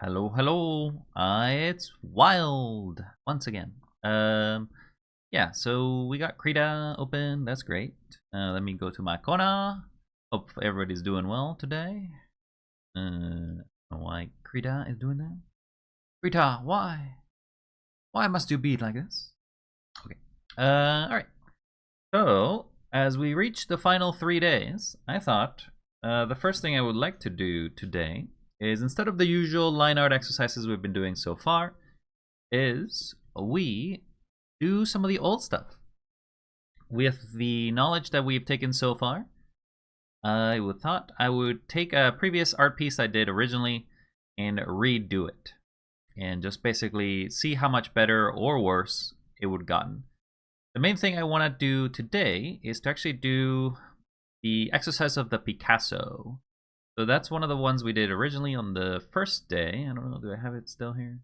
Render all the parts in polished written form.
Hello, hello. It's Wild once again. Yeah. So we got Krita open. That's great. Let me go to my corner. Hope everybody's doing well today. Why Krita is doing that? Krita, why? Why must you be like this? Okay. All right. So as we reach the final 3 days, I thought the first thing I would like to do today is, instead of the usual line art exercises we've been doing so far, is we do some of the old stuff. With the knowledge that we've taken so far, I thought I would take a previous art piece I did originally and redo it. And just basically see how much better or worse it would have gotten. The main thing I want to do today is to actually do the exercise of the Picasso. So that's one of the ones we did originally on the first day. I don't know, do I have it still here?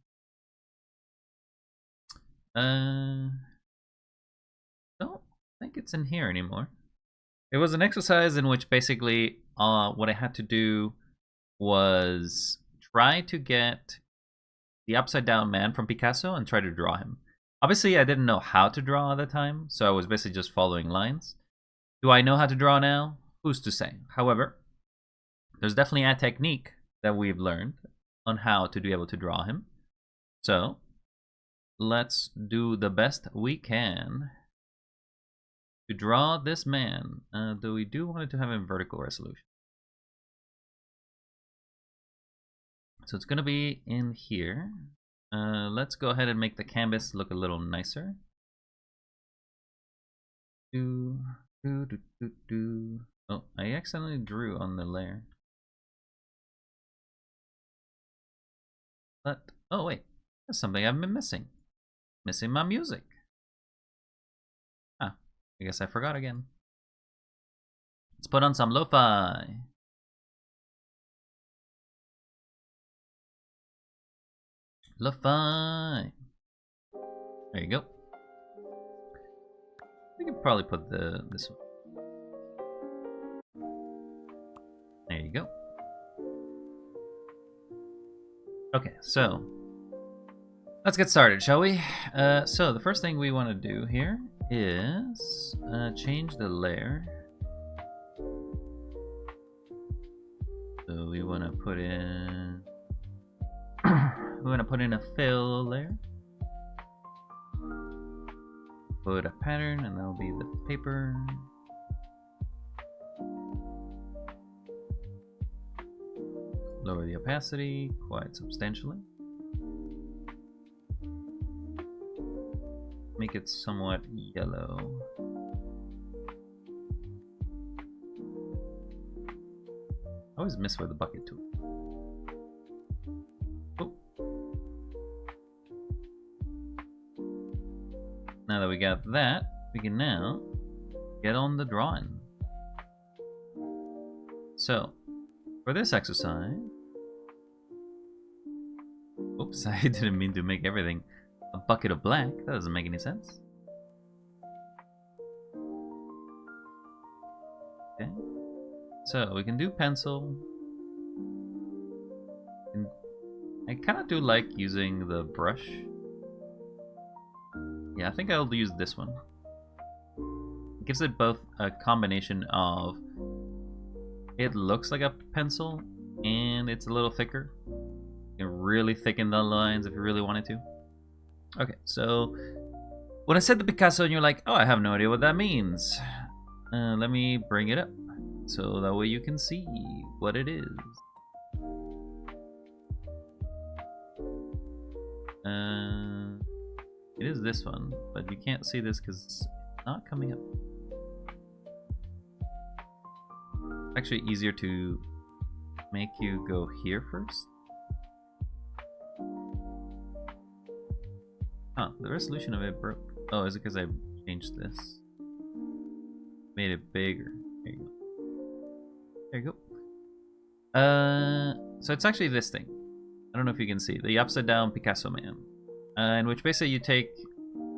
Don't think it's in here anymore. It was an exercise in which basically what I had to do was try to get the upside down man from Picasso and try to draw him. Obviously, I didn't know how to draw at the time, so I was basically just following lines. Do I know how to draw now? Who's to say? However, there's definitely a technique that we've learned on how to be able to draw him. So let's do the best we can to draw this man. Though we do want it to have a vertical resolution. So it's going to be in here. Let's go ahead and make the canvas look a little nicer. Oh, I accidentally drew on the layer. But, oh wait, there's something I've been missing. Missing my music. Ah, I guess I forgot again. Let's put on some lo-fi. Lo-fi. There you go. We can probably put this one. There you go. Okay, so let's get started, shall we? So the first thing we want to do here is change the layer. So we want to put in a fill layer. Put a pattern, and that'll be the paper. Lower the opacity quite substantially. Make it somewhat yellow. I always miss with the bucket tool. Oh. Now that we got that, we can now get on the drawing. So, for this exercise, oops, I didn't mean to make everything a bucket of black. That doesn't make any sense. Okay, so we can do pencil. And I kind of do like using the brush. Yeah, I think I'll use this one. It gives it both a combination of it looks like a pencil and it's a little thicker. You can really thicken the lines if you really wanted to. Okay, so when I said the Picasso and you're like, oh, I have no idea what that means. Let me bring it up so that way you can see what it is. It is this one, but you can't see this because it's not coming up. Actually easier to make you go here first. Huh, the resolution of it broke. Oh, is it because I changed this? Made it bigger. There you go. There you go. So it's actually this thing. I don't know if you can see. The upside down Picasso man. In which basically you take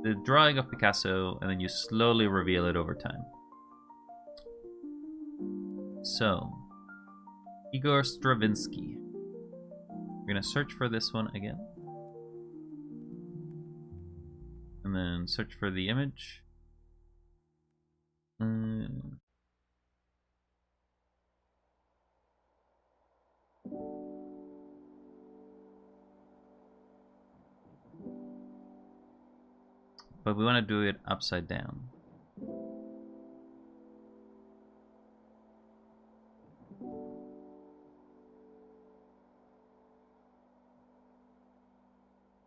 the drawing of Picasso and then you slowly reveal it over time. So, Igor Stravinsky. We're gonna search for this one again. And then search for the image. But we want to do it upside down.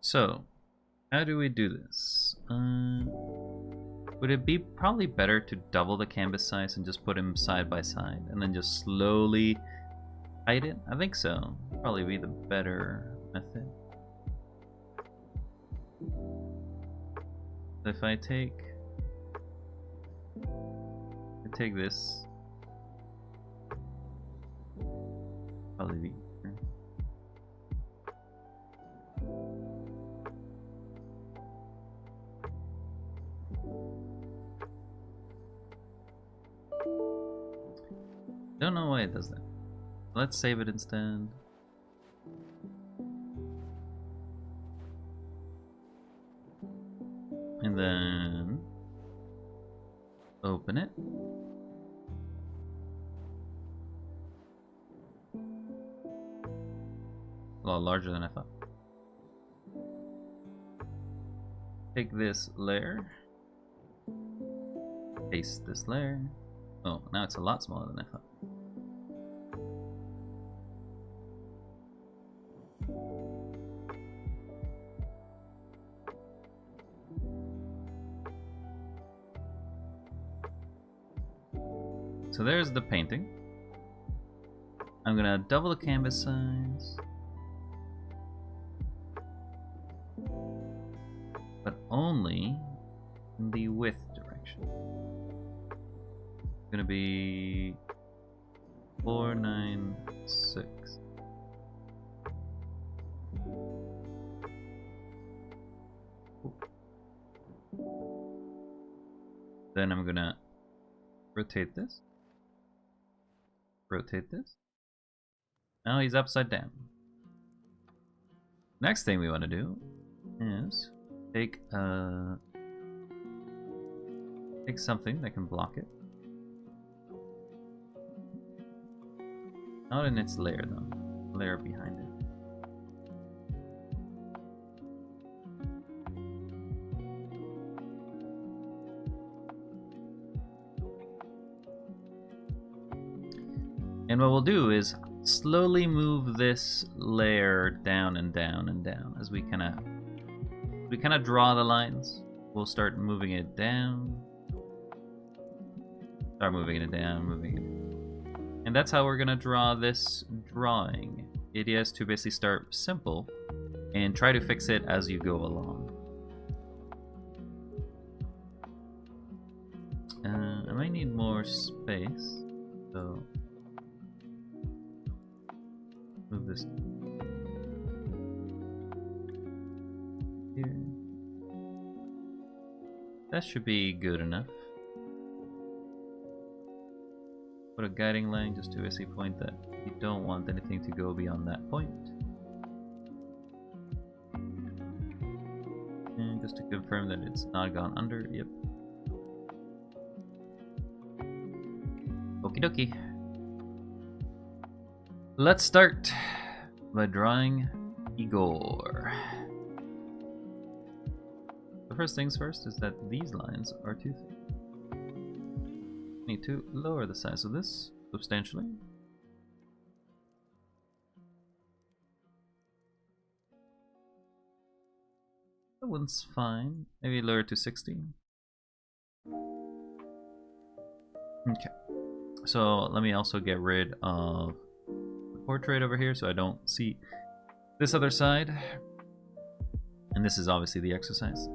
So, how do we do this? Would it be probably better to double the canvas size and just put them side by side and then just slowly hide it? I think so. Probably be the better method. If I take this, probably be easier. Don't know why it does that. Let's save it instead. And then open it. A lot larger than I thought. Take this layer. Paste this layer. Oh, now it's a lot smaller than I thought. So there's the painting. I'm gonna double the canvas size, but only in the width direction. It's gonna be 496. Then I'm gonna rotate this. Rotate this. Now he's upside down. Next thing we want to do is take something that can block it. Not in its layer though. Layer behind it. And what we'll do is slowly move this layer down and down and down as we kind of draw the lines. We'll start moving it down. Start moving it down, moving it. And that's how we're gonna draw this drawing. The idea is to basically start simple and try to fix it as you go along. I might need more space, so move this here. That should be good enough. Put a guiding line just to basically point that you don't want anything to go beyond that point. And just to confirm that it's not gone under, yep. Okie dokie. Let's start by drawing Igor. The first things first is that these lines are too thick. Need to lower the size of this substantially. That one's fine. Maybe lower to 60. Okay. So let me also get rid of portrait over here so I don't see this other side. And this is obviously the exercise.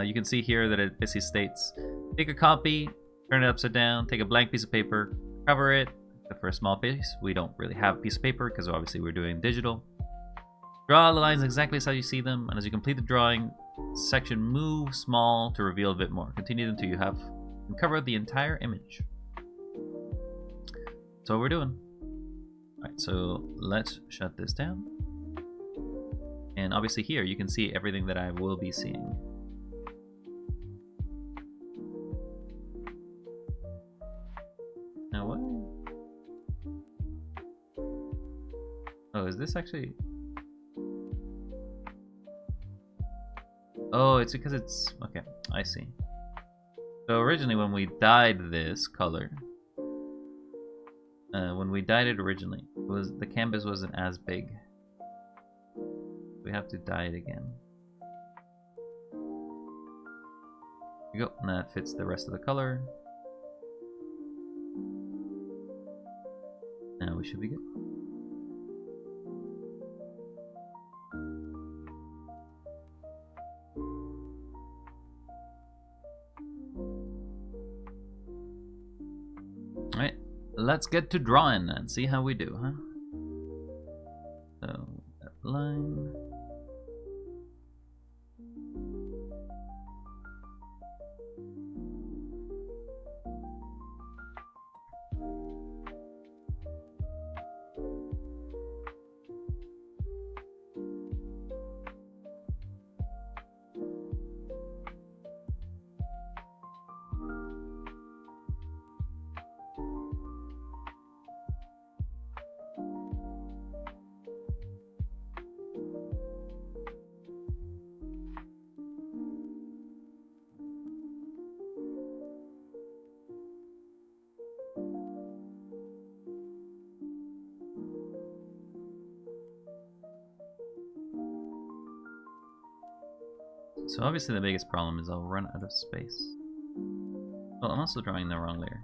You can see here that it basically states, take a copy, turn it upside down, take a blank piece of paper, cover it, except for a small piece. We don't really have a piece of paper because obviously we're doing digital. Draw the lines exactly as how you see them, and as you complete the drawing section, move small to reveal a bit more. Continue until you have covered the entire image. That's what we're doing. Alright, so let's shut this down. And obviously here you can see everything that I will be seeing. Now what? Oh, is this actually... Oh, it's because it's... Okay, I see. So originally when we dyed this color, when we dyed it originally, the canvas wasn't as big. We have to dye it again. There you go, and that fits the rest of the color. Now we should be good. Alright, let's get to drawing and see how we do, huh? So, that line. So obviously the biggest problem is I'll run out of space. Well, I'm also drawing the wrong layer.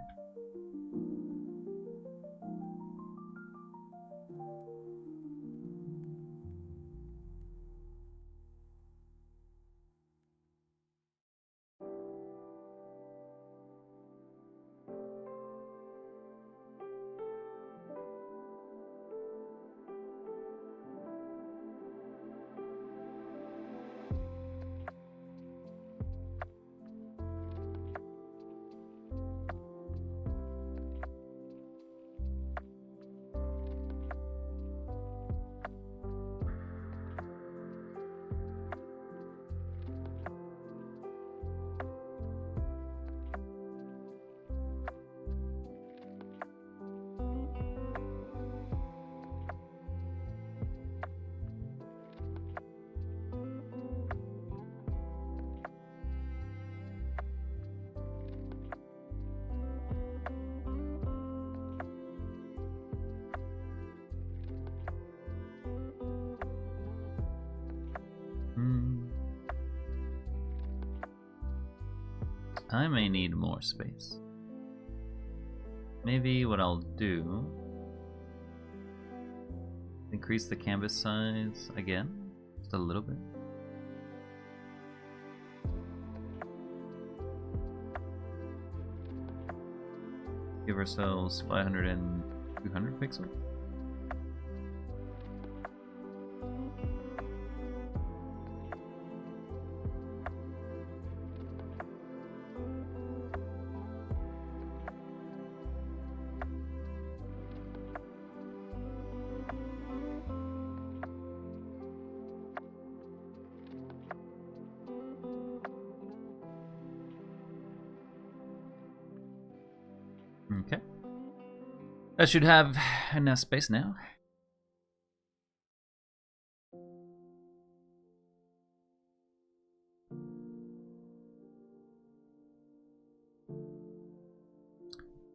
I may need more space. Maybe what I'll do, increase the canvas size again, just a little bit. Give ourselves 500 and 200 pixels. Okay. I should have enough space now.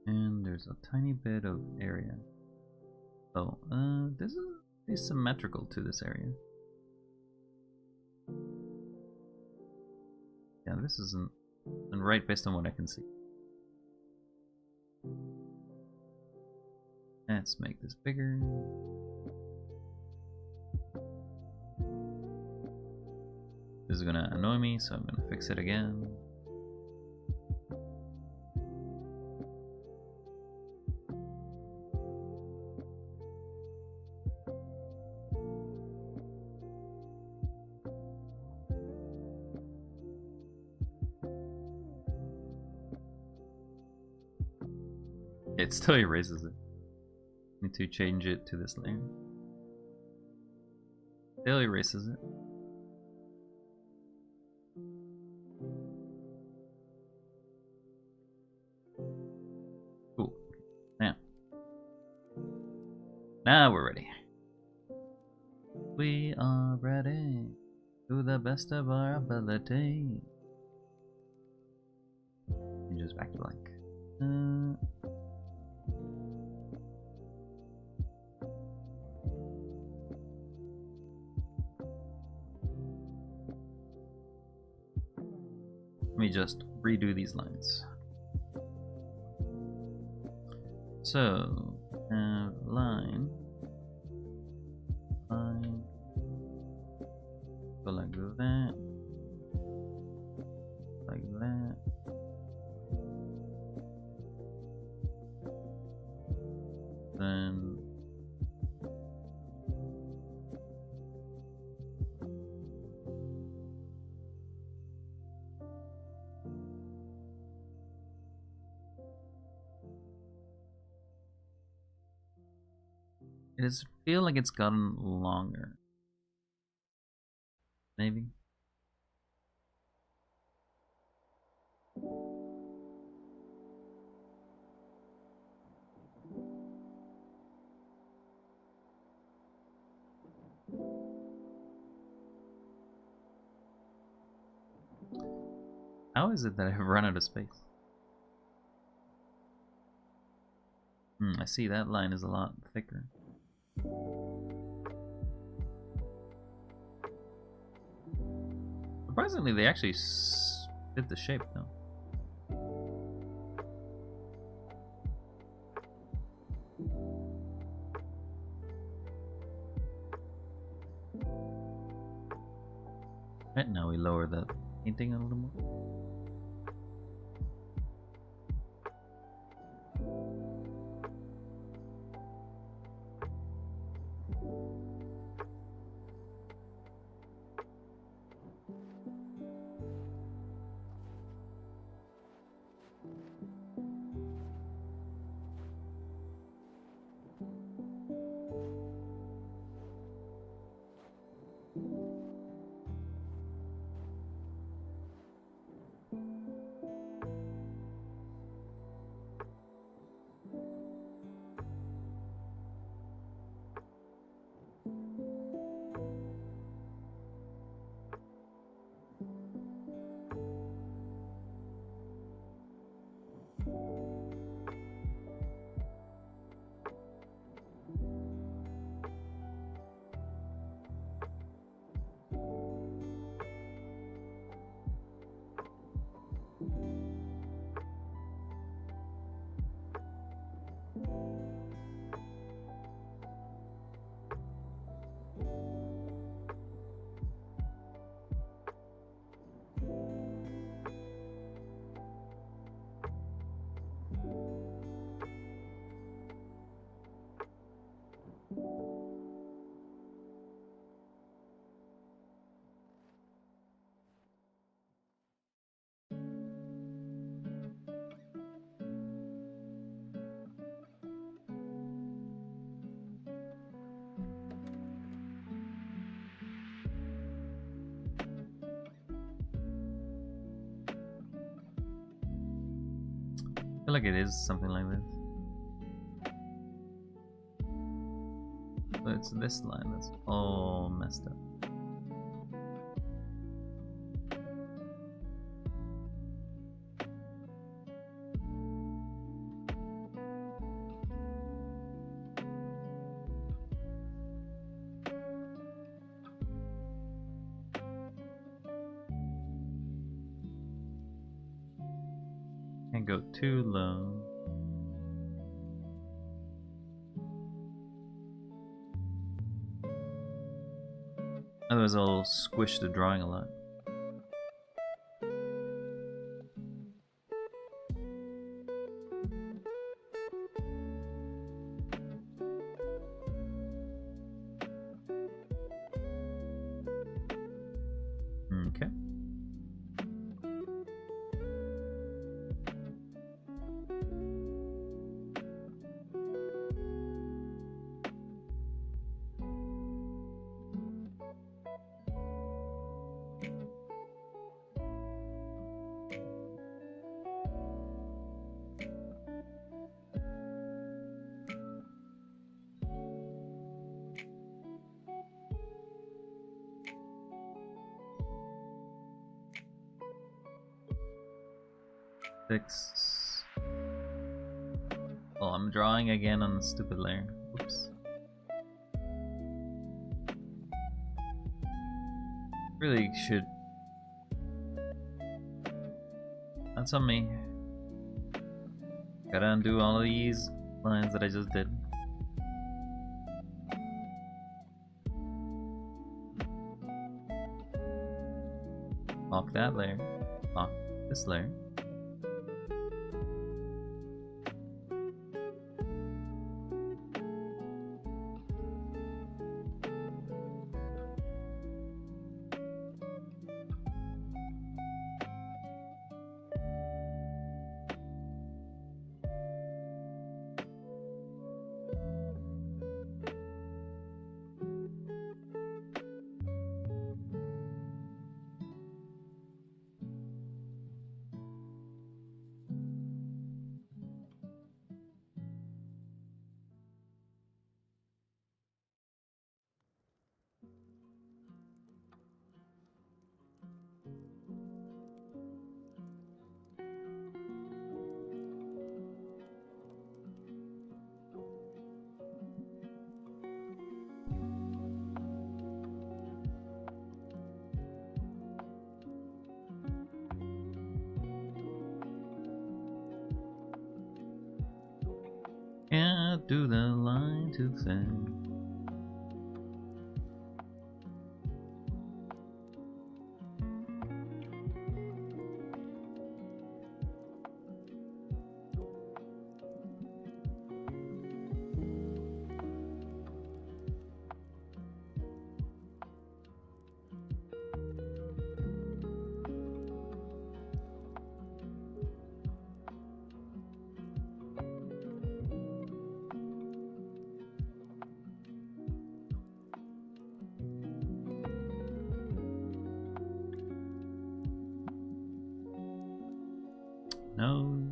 And there's a tiny bit of area. Oh, this is symmetrical to this area. Yeah, this isn't right based on what I can see. Let's make this bigger. This is gonna annoy me, so I'm gonna fix it again. It still erases it. Need to change it to this layer. Still erases it. Cool. Now we're ready. We are ready to the best of our ability. And just back to blank. Let me just redo these lines. So, line, go like that, like that. Then it does feel like it's gotten longer. Maybe. How is it that I've run out of space? I see that line is a lot thicker. Surprisingly, they actually did the shape though. Right, now we lower the painting a little more. I feel like it is something like this. But it's this line that's all messed up. Can't go too low. Otherwise I'll squish the drawing a lot. Okay. 6. Well, I'm drawing again on the stupid layer. Oops. Really should. That's on me. Gotta undo all of these lines that I just did. Lock that layer. Lock this layer. Can't do the line too thin. No.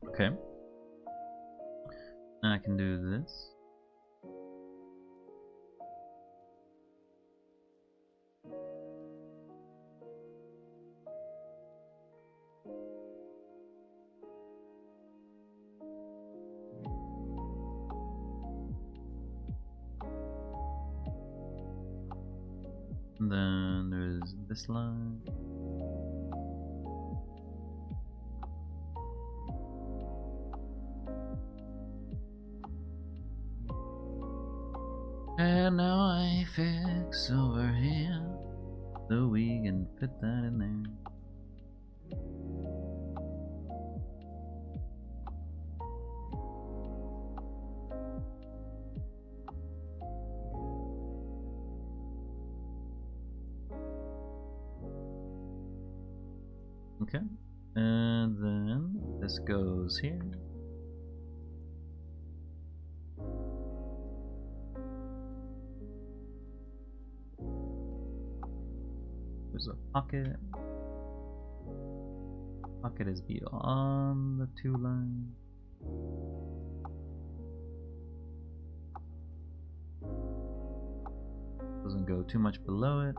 Okay. Now I can do this. And then there's this line. And now I fix over here so we can fit that in there. Okay, and then this goes here. There's a pocket. Pocket is beyond the 2 lines. Doesn't go too much below it.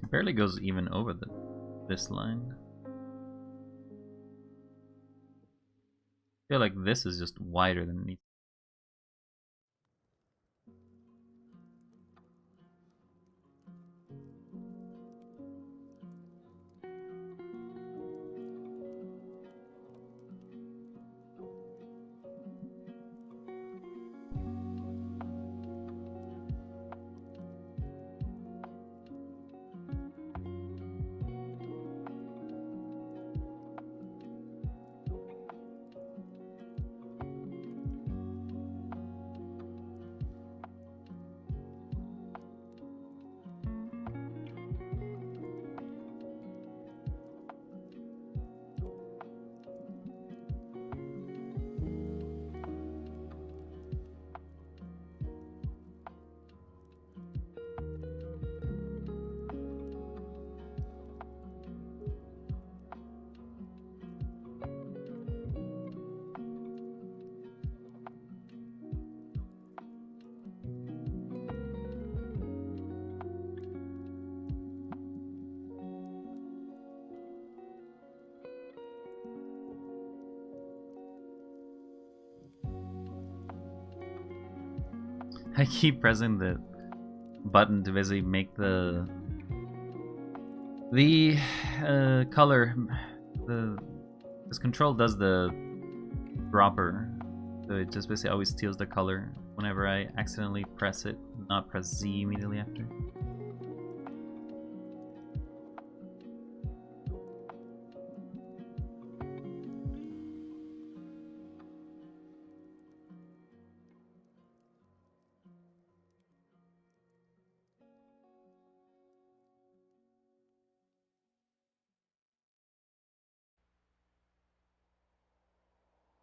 It barely goes even over this line. I feel like this is just wider than it needs. I keep pressing the button to basically make the color. This control does the dropper, so it just basically always steals the color whenever I accidentally press it, not press Z immediately after.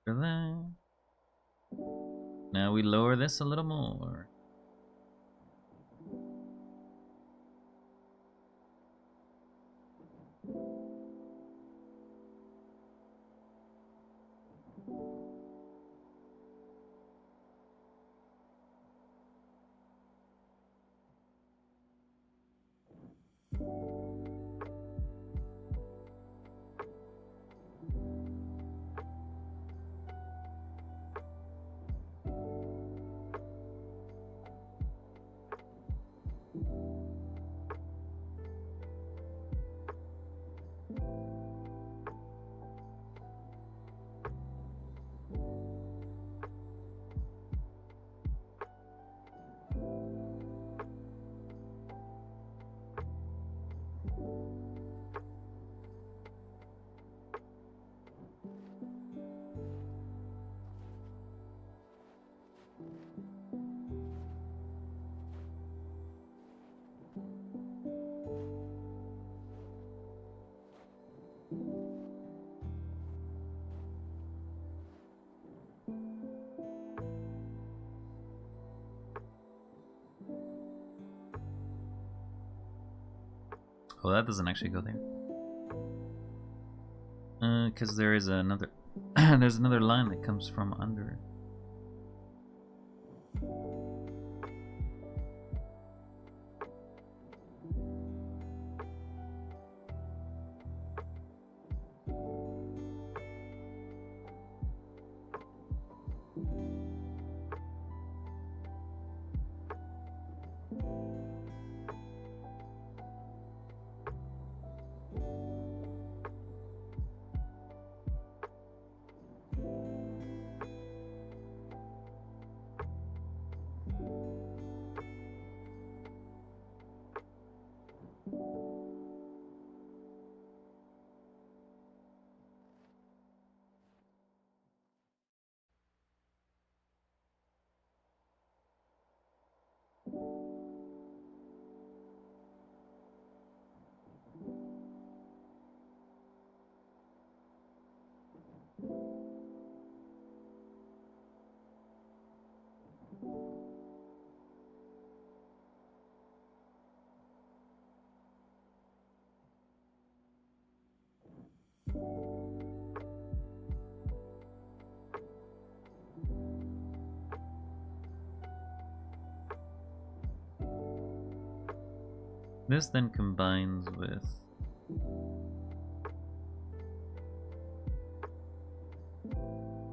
For that. Now we lower this a little more. Oh, that doesn't actually go there. Because there is another... there's another line that comes from under. This then combines with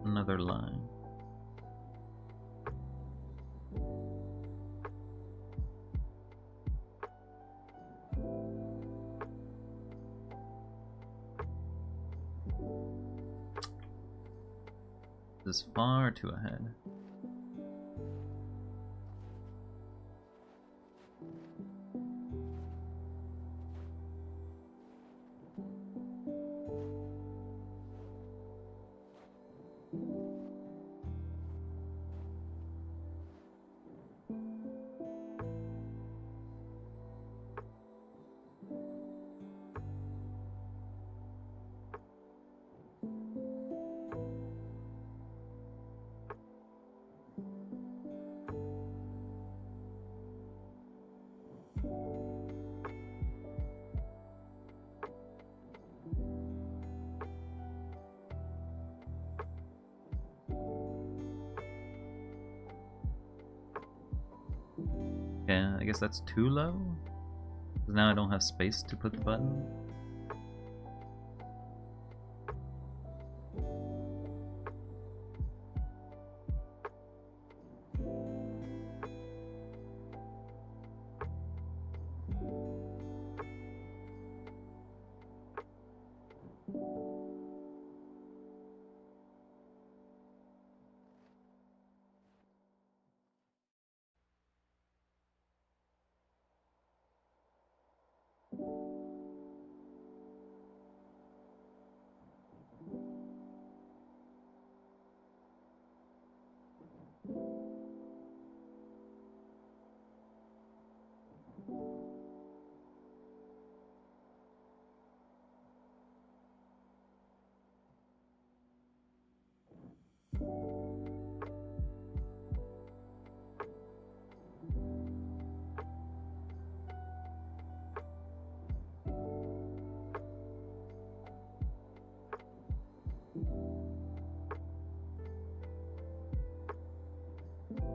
another line. This is far too ahead. Yeah, I guess that's too low. Because now I don't have space to put the button.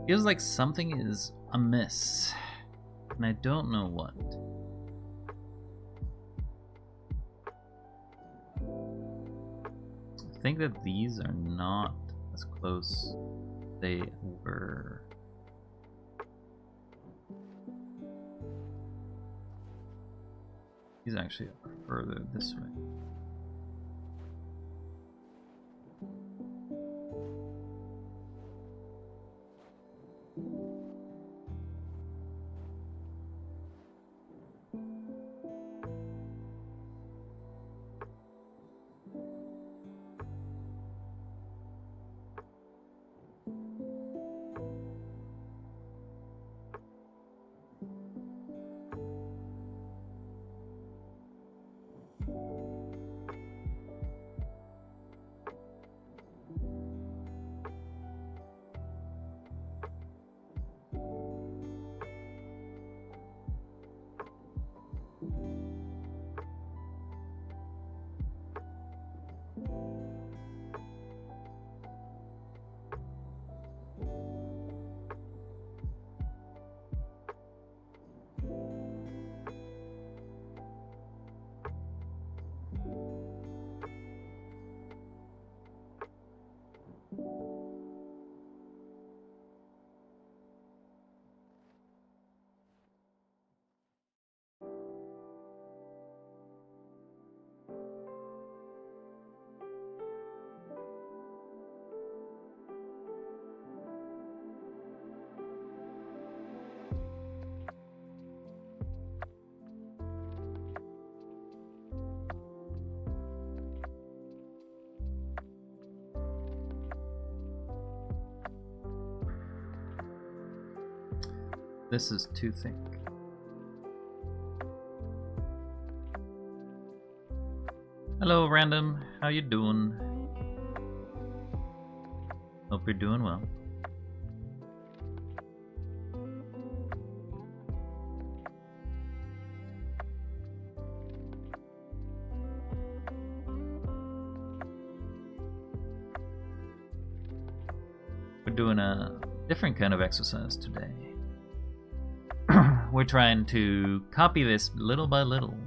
Feels like something is amiss, and I don't know what. I think that these are not as close as they were. These actually are further this way. This is too thick. Hello, random. How you doing? Hope you're doing well. We're doing a different kind of exercise today. we're trying to copy this little by little.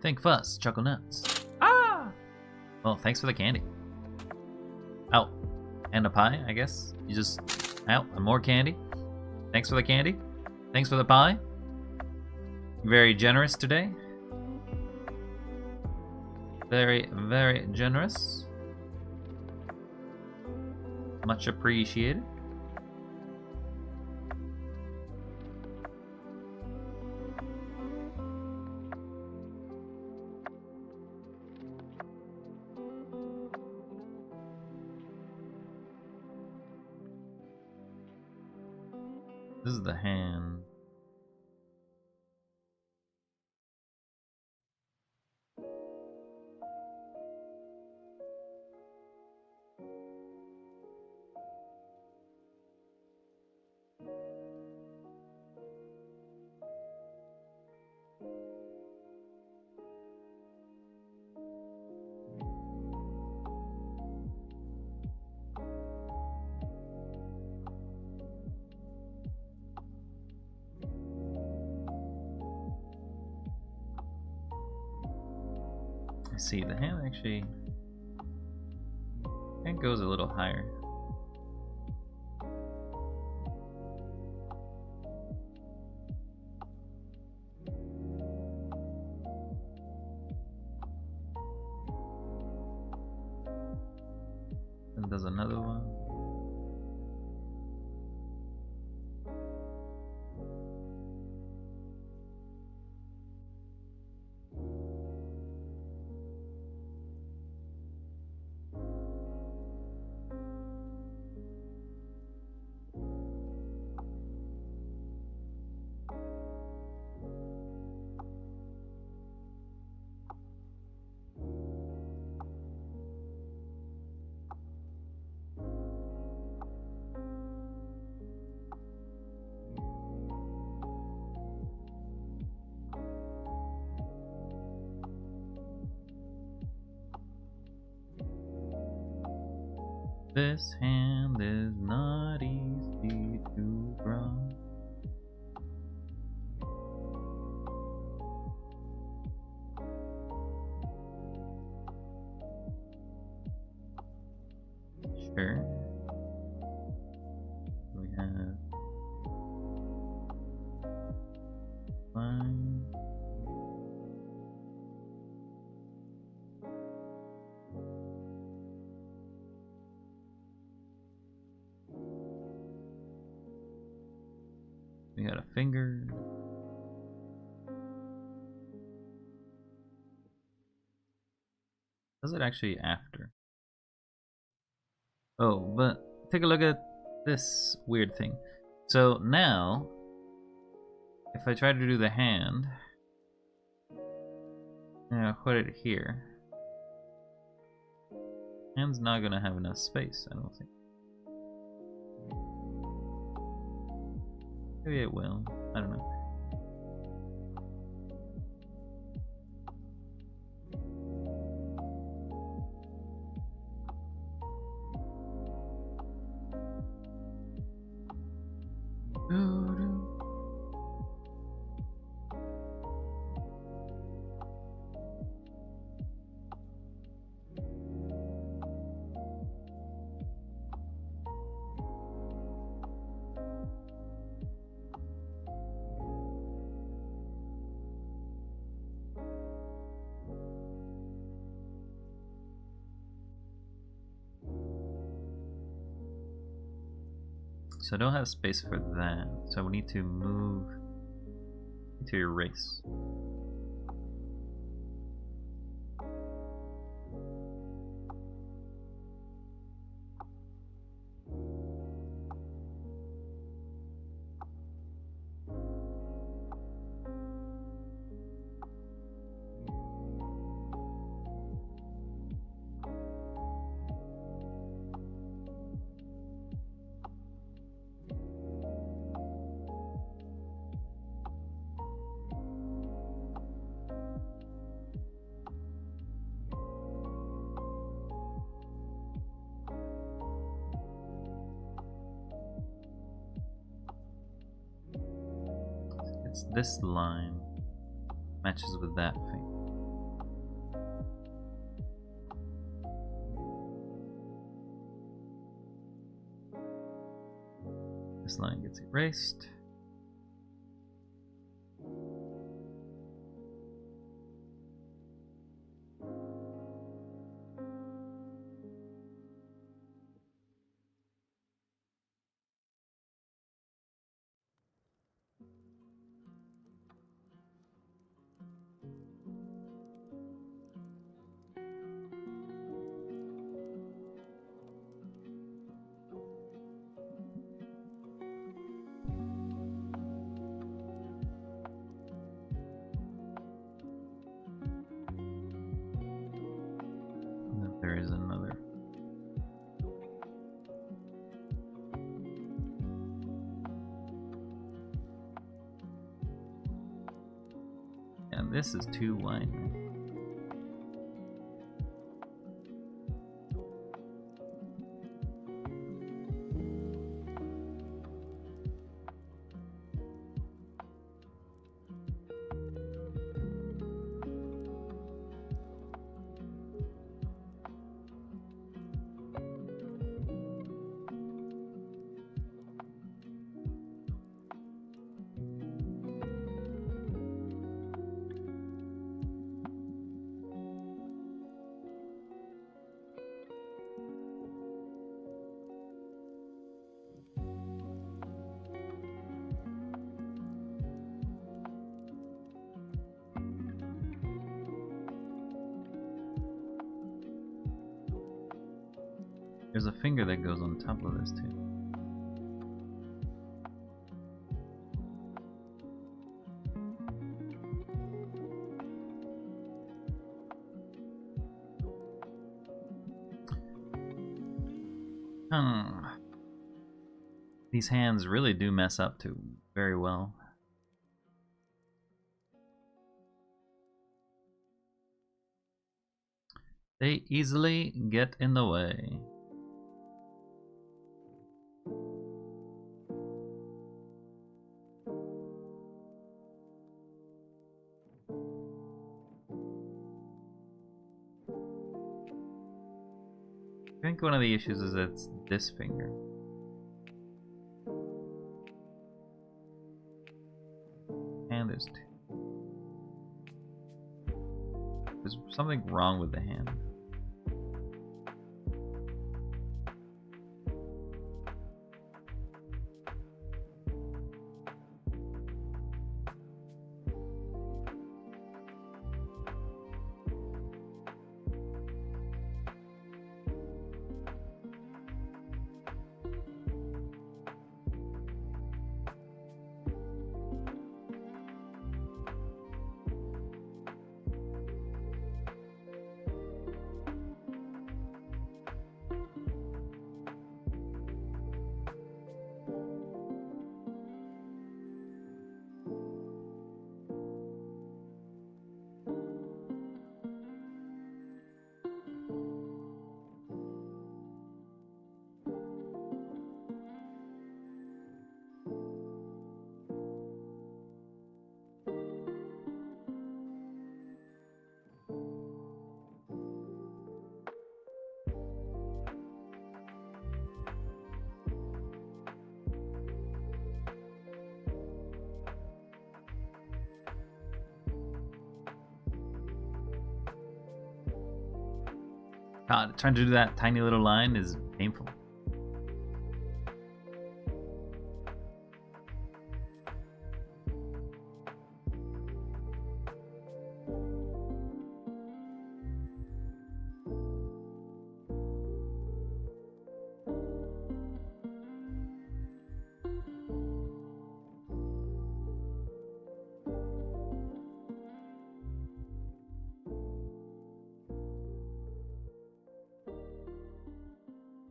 Think fuss, chuckle nuts. Ah! Well, thanks for the candy. Oh, and a pie, I guess. You just... Oh, and more candy. Thanks for the candy. Thanks for the pie. Very generous today. Very, very generous. Much appreciated. This is the hand. I see, the hand actually... It goes a little higher. And there's another one. This hand is not easy to run. Sure. We have one. We got a finger. Does it actually after? Oh, but take a look at this weird thing. So now, if I try to do the hand, and I put it here, hand's not gonna have enough space, I don't think. Maybe it will. I don't know. So I don't have space for that, so we need to move, to erase. it's this line matches with that thing. This line gets erased. There is another. And this is too wide. There's a finger that goes on top of this too. These hands really do mess up too very well. They easily get in the way. I think one of the issues is it's this finger. And there's two. There's something wrong with the hand. God, trying to do that tiny little line is painful.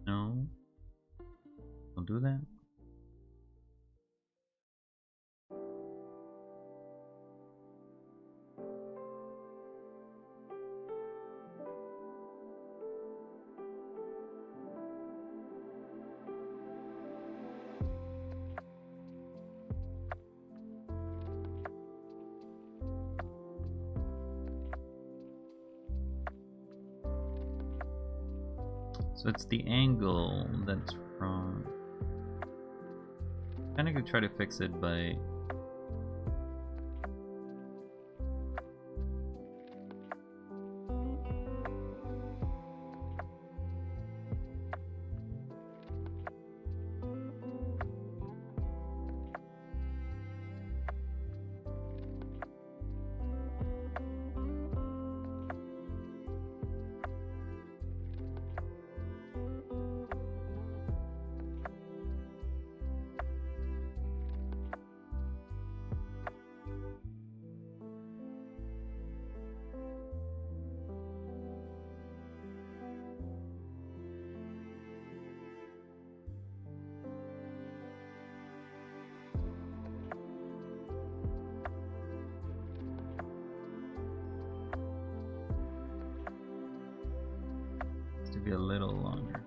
No. Don't do that. So it's the angle that's wrong. I'm gonna try to fix it by... to be a little longer.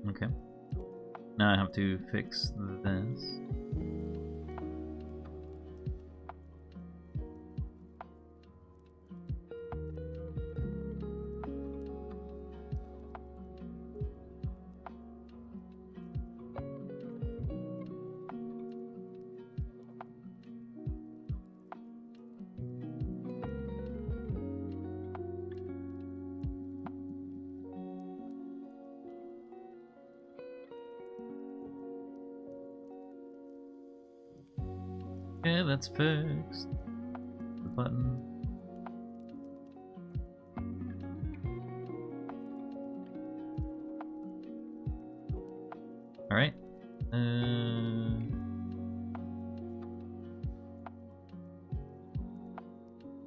Okay. Now I have to fix this. Okay, that's fixed. The button. All right.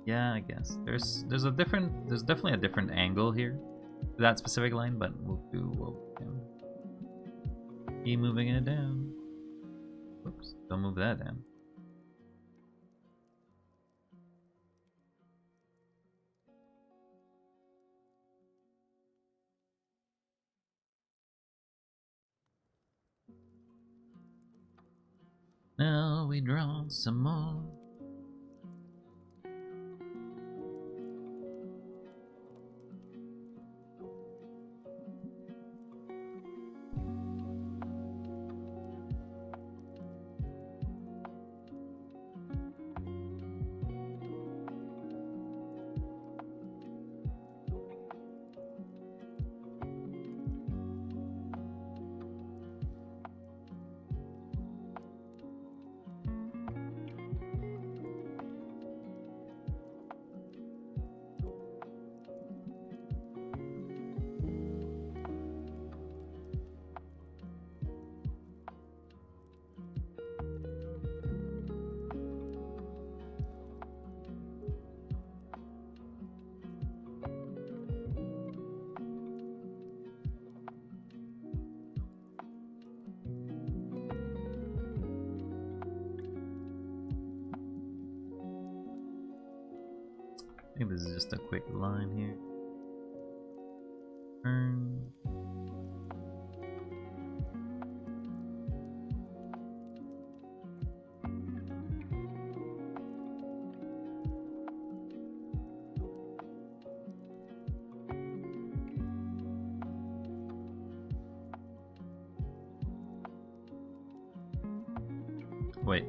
Yeah, I guess there's definitely a different angle here to that specific line, but we'll do what we can. Keep moving it down. Oops! Don't move that down. Now we draw some more. I think this is just a quick line here. Turn. Wait.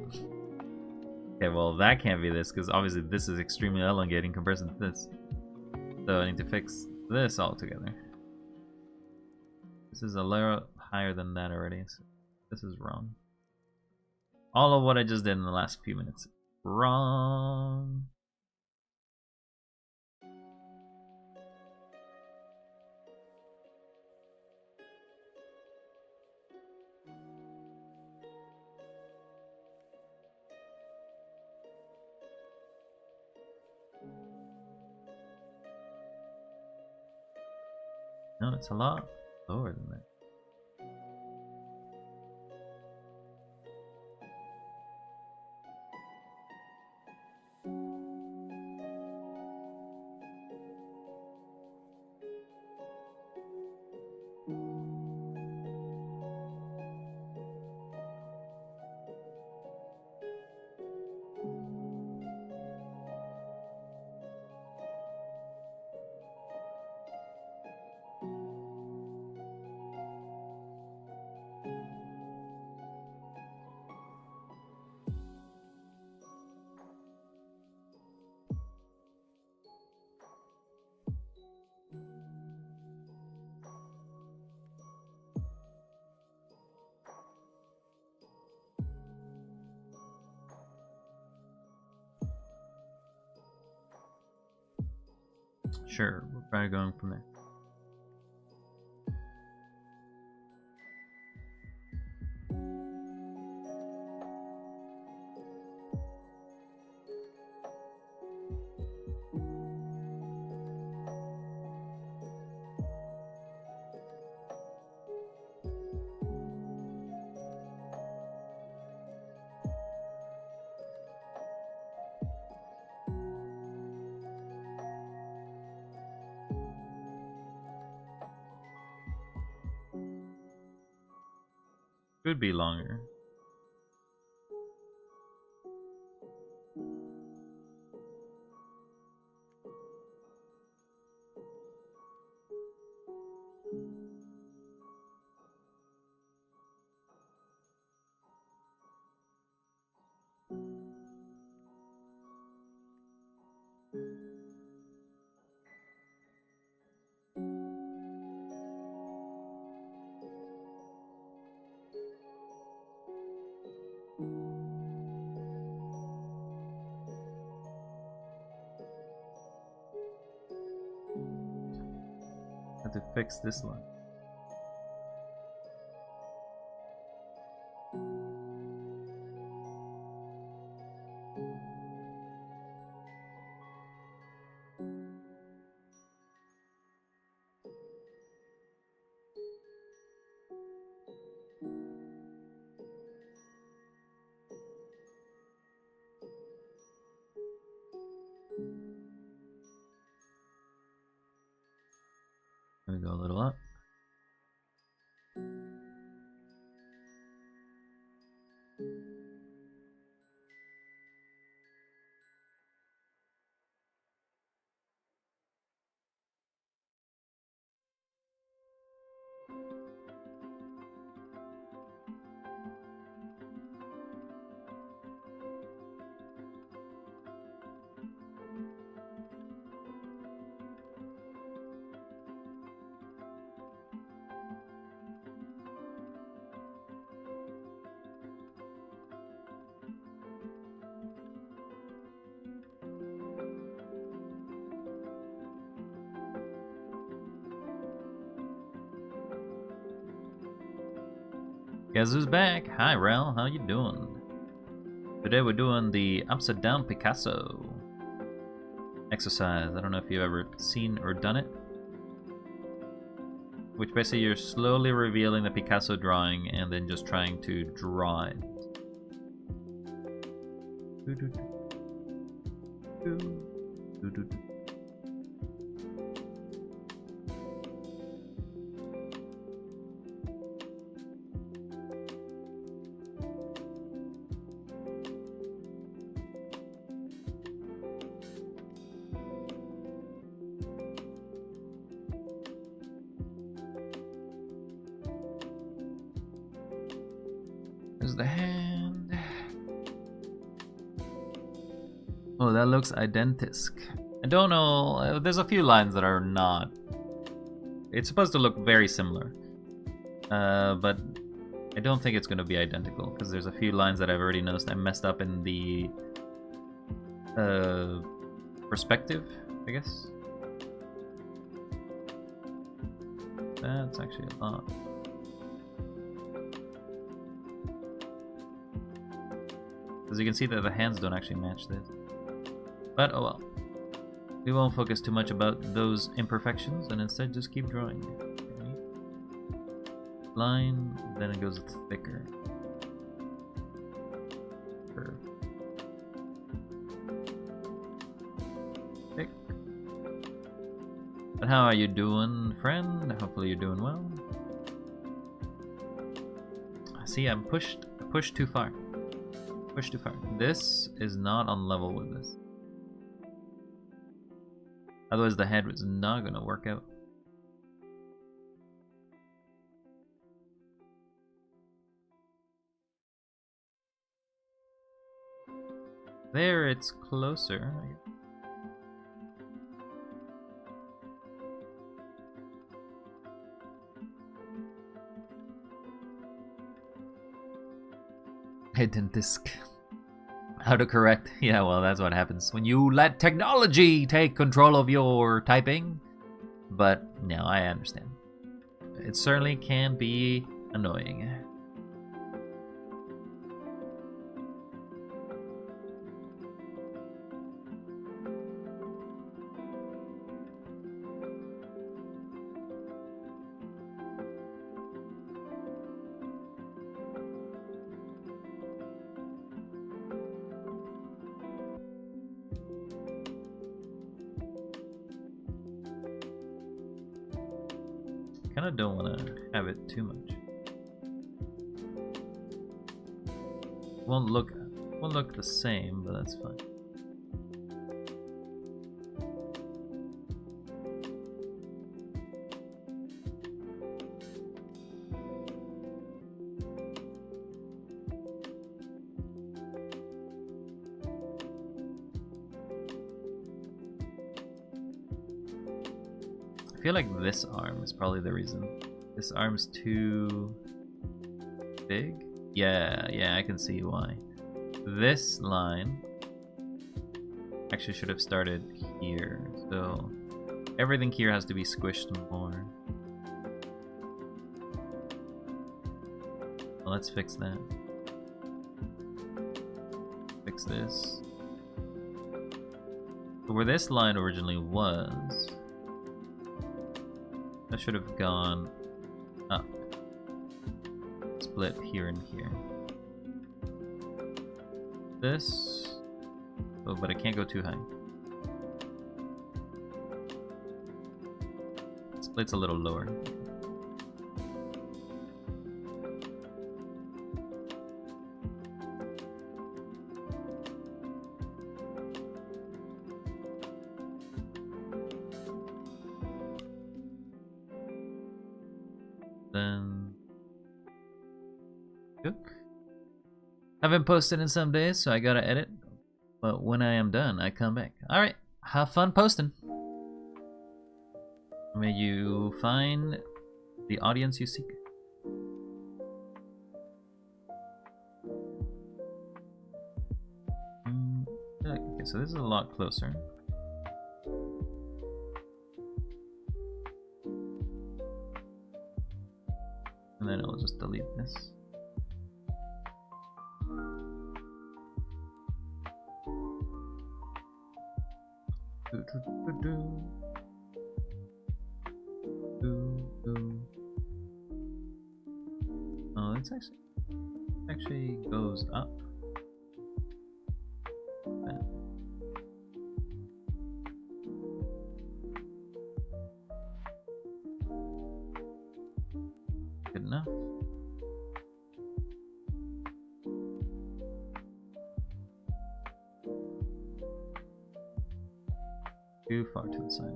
Okay, well that can't be this because obviously this is extremely elongating in comparison to this. So I need to fix this altogether. This is a layer higher than that already. So this is wrong. All of what I just did in the last few minutes. Wrong. No, it's a lot lower than that. Sure, we're probably going from there. Could be longer. Have to fix this line. Gonna go a little up. Guess who's back? Hi, Rel. How you doing? Today we're doing the upside down Picasso exercise. I don't know if you've ever seen or done it. Which basically you're slowly revealing the Picasso drawing and then just trying to draw it. There's the hand. Oh, that looks identisk. I don't know. There's a few lines that are not. It's supposed to look very similar. But I don't think it's going to be identical because there's a few lines that I've already noticed I messed up in the perspective, I guess. That's actually a lot. As you can see that the hands don't actually match this. But oh well. We won't focus too much about those imperfections and instead just keep drawing. Okay. Line, then it goes thicker. Curve. Thick. But how are you doing, friend? Hopefully you're doing well. See, I'm pushed too far. Pushed too far. This is not on level with this. Otherwise the head was not gonna work out. There, it's closer. Identisk. Autocorrect. Yeah, well, that's what happens when you let technology take control of your typing. But no, I understand. It certainly can be annoying. Kinda don't want to have it too much. Won't look the same, but that's fine. I feel like this arm is probably the reason. This arm's too big? Yeah, I can see why. This line actually should have started here, so everything here has to be squished more. Well, let's fix that. Fix this. So where this line originally was, that should have gone up. Split here and here. This. Oh, but I can't go too high. Split's a little lower. Then cook. Haven't posted in some days, so I gotta edit. But when I am done, I come back. Alright, have fun posting. May you find the audience you seek. Okay, so this is a lot closer. And then I'll just delete this. Oh, it's actually goes up. Good enough. Too far to the side.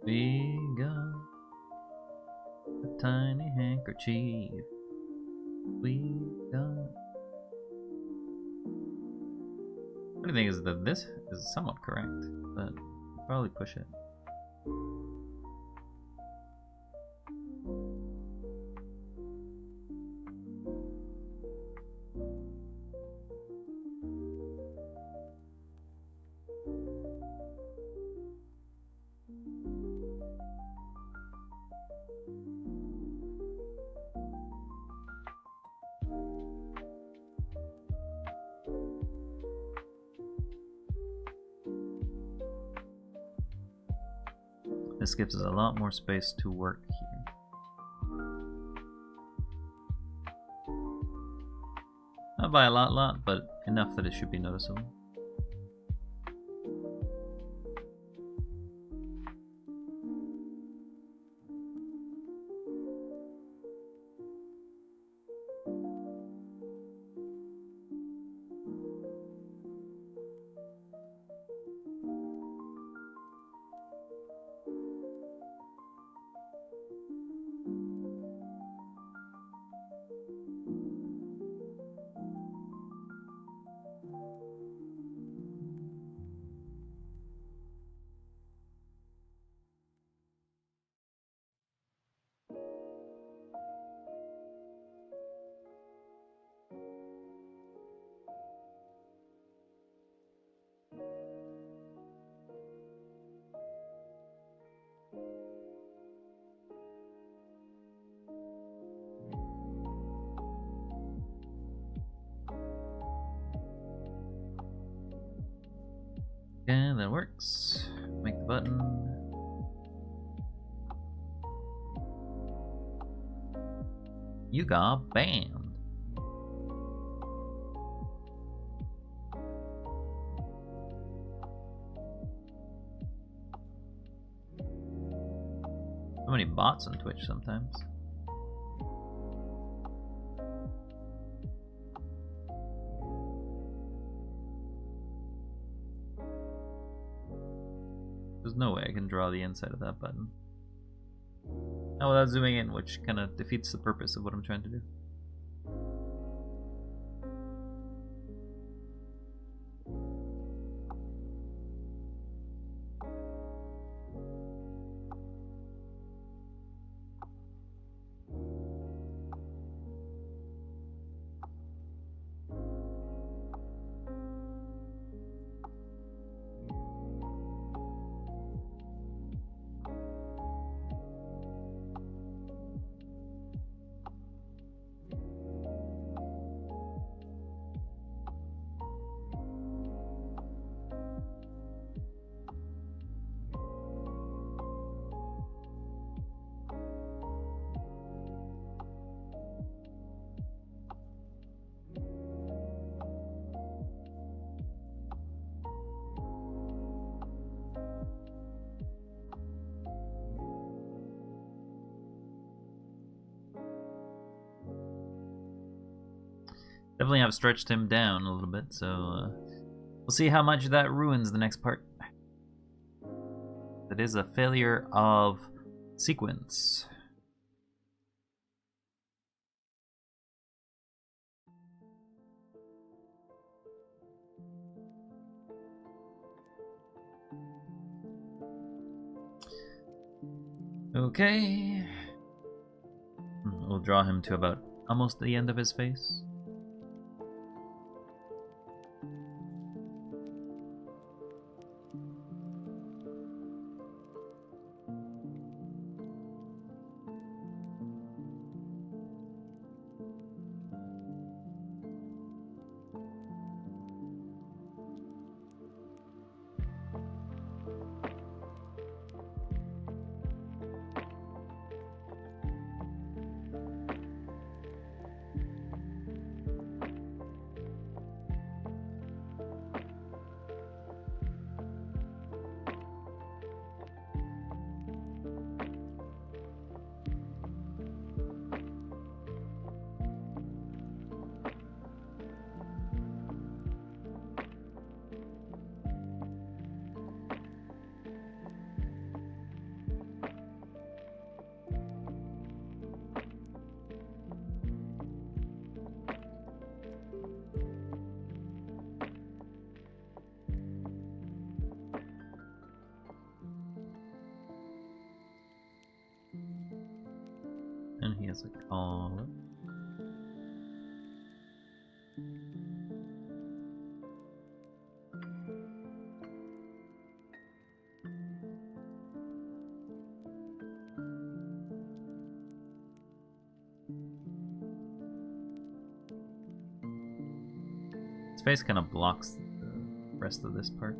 We tiny handkerchief. We got. Funny thing is that this is somewhat correct, but I'll probably push it. This gives us a lot more space to work here. Not by a lot, but enough that it should be noticeable. Okay, that works. Make the button. You got banned. So many bots on Twitch sometimes. There's no way I can draw the inside of that button. Not without zooming in, which kind of defeats the purpose of what I'm trying to do. Definitely have stretched him down a little bit, so we'll see how much that ruins the next part. That is a failure of sequence. Okay. We'll draw him to about almost the end of his face. And he has a collar. His face kind of blocks the rest of this part.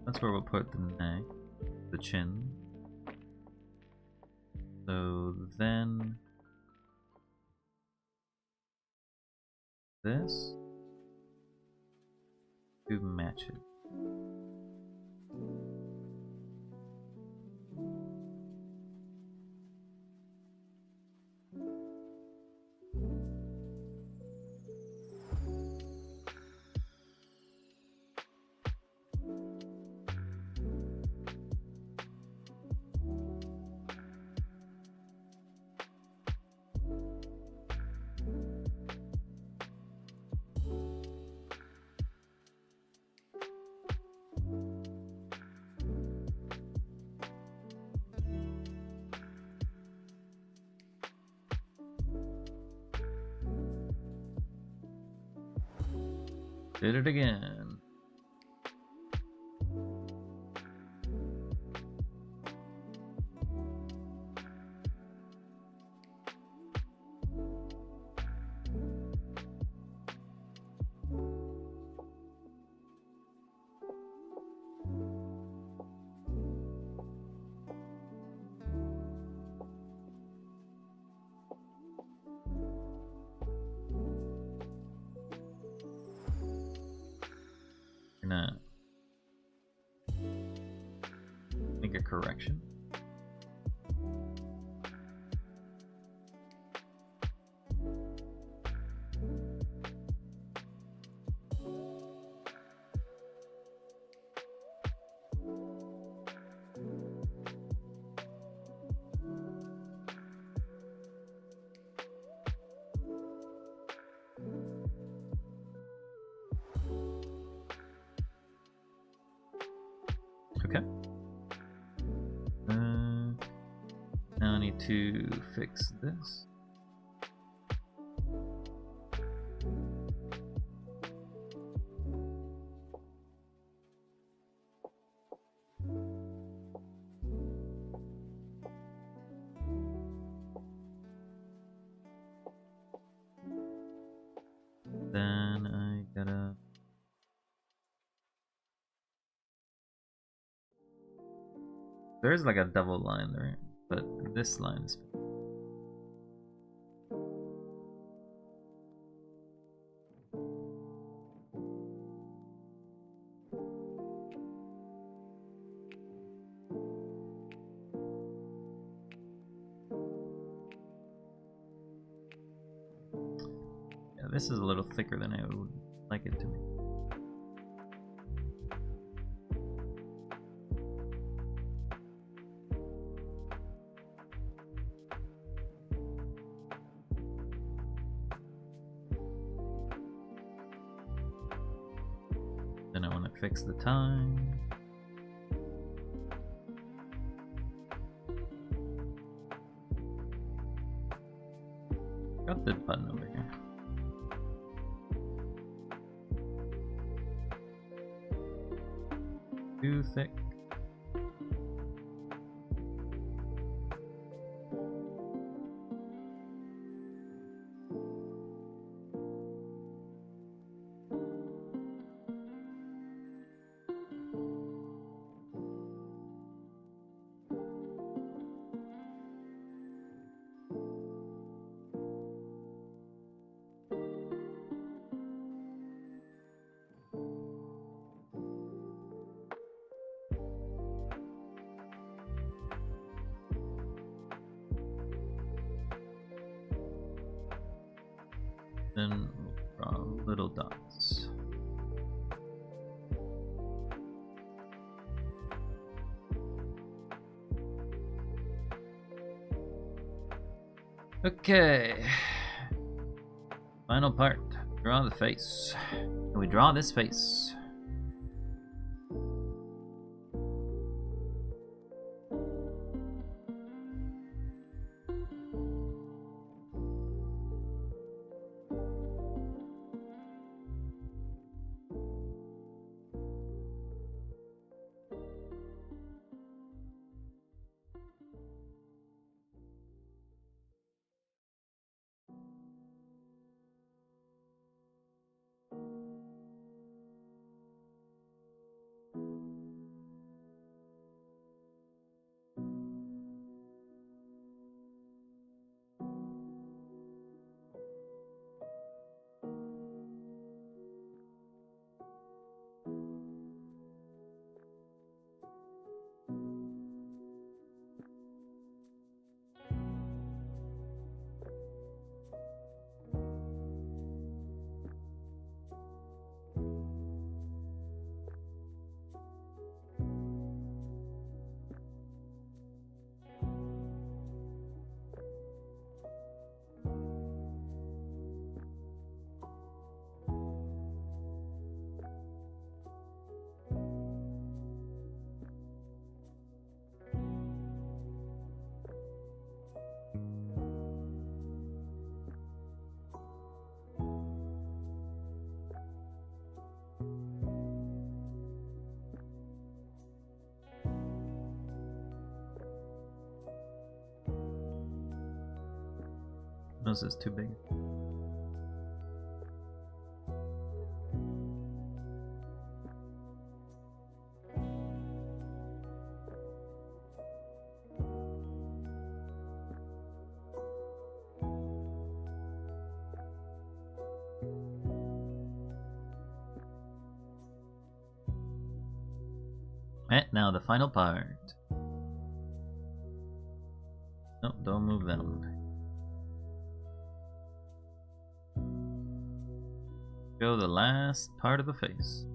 That's where we'll put the neck, the chin. So then this to match it. Did it again. Gonna make a correction. Okay. Now I need to fix this. Then I gotta... There's like a double line there, but this line is... Yeah, this is a little thicker than I would like it to be. Then I want to fix the time. Got the button over here. Too thick. Then we'll draw little dots. Okay. Final part. Draw the face. Can we draw this face? Nose is too big. And now the final part. No, don't move them. Go the last part of the face.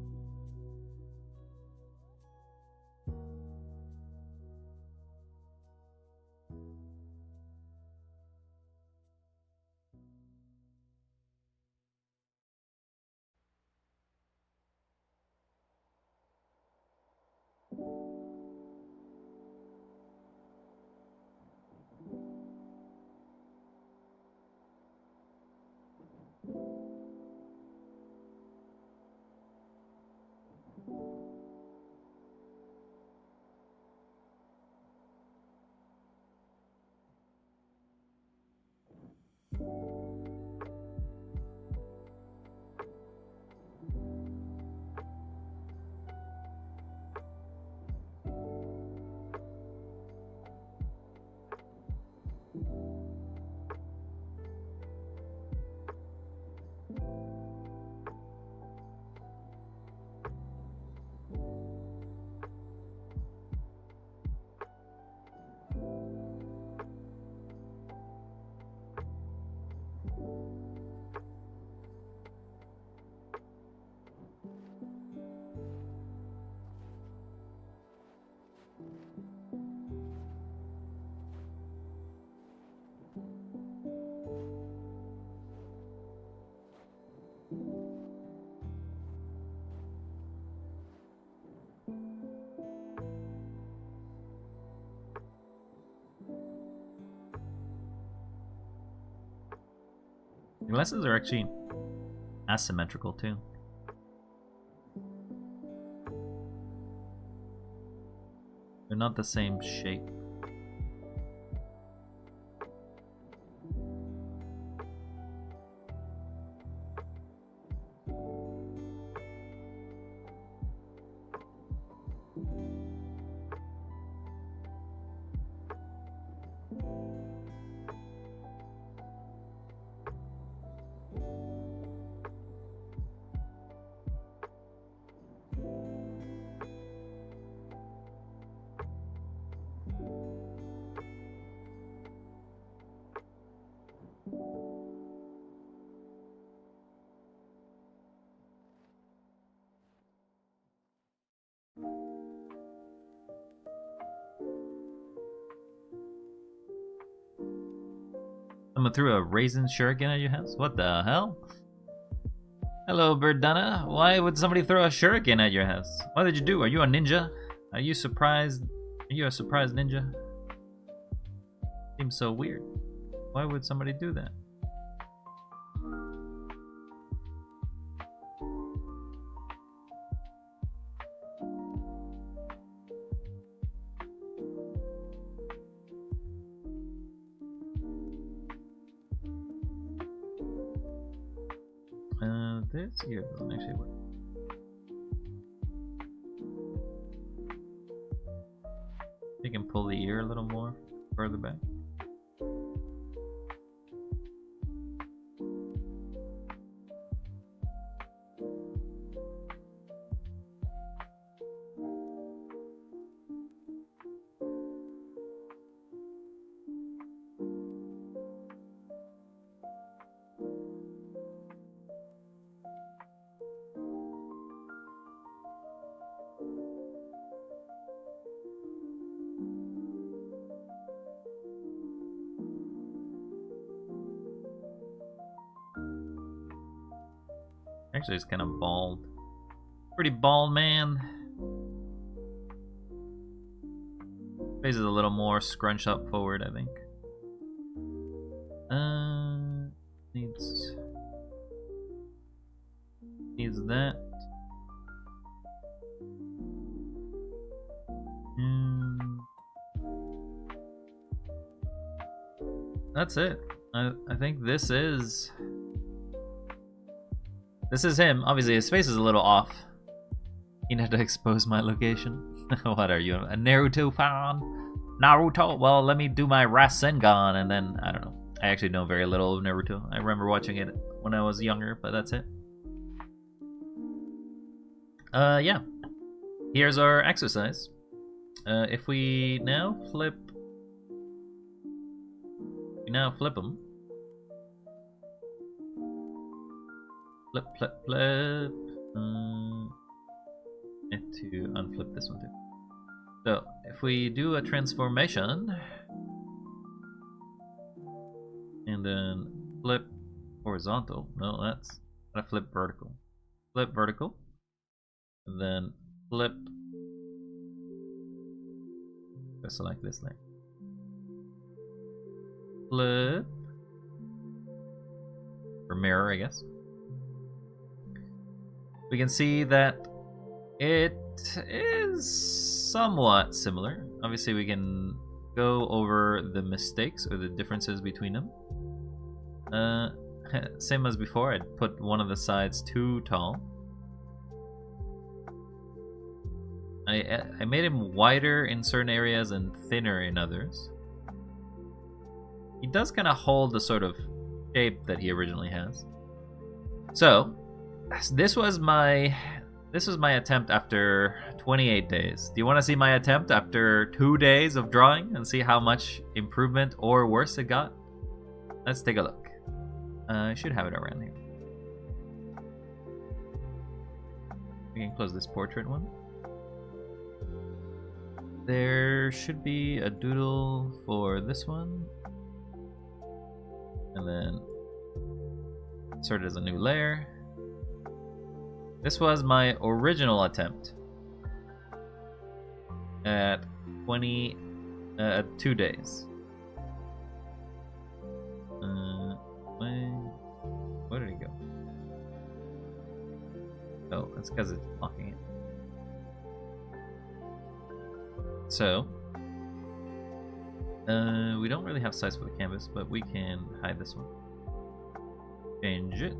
The glasses are actually asymmetrical too. They're not the same shape. Someone threw a raisin shuriken at your house? What the hell? Hello, Birdana. Why would somebody throw a shuriken at your house? What did you do? Are you a ninja? Are you surprised? Are you a surprised ninja? Seems so weird. Why would somebody do that? This here doesn't actually work. You can pull the ear a little more further back. Actually, it's kind of bald. Pretty bald, man. Face is a little more scrunched up forward, I think. Needs that. That's it. I think this is him. Obviously, his face is a little off. You had to expose my location. What are you, a Naruto fan? Naruto? Well, let me do my Rasengan, and then, I don't know. I actually know very little of Naruto. I remember watching it when I was younger, but that's it. Yeah. Here's our exercise. If we now flip... them. Flip, flip, flip. And to unflip this one too. So, if we do a transformation, and then flip horizontal. No, that's gotta flip vertical. Flip vertical, and then flip. Let's select this layer. Flip. Or mirror, I guess. We can see that it is somewhat similar. Obviously, we can go over the mistakes or the differences between them. Same as before, I'd put one of the sides too tall. I made him wider in certain areas and thinner in others. He does kind of hold the sort of shape that he originally has. So, this was my attempt after 28 days. Do you want to see my attempt after 2 days of drawing and see how much improvement or worse it got? Let's take a look. I should have it around here. We can close this portrait one. There should be a doodle for this one. And then insert it as a new layer. This was my original attempt at 2 days. Where did it go? Oh, that's because it's blocking it. So, we don't really have size for the canvas, but we can hide this one. Change it.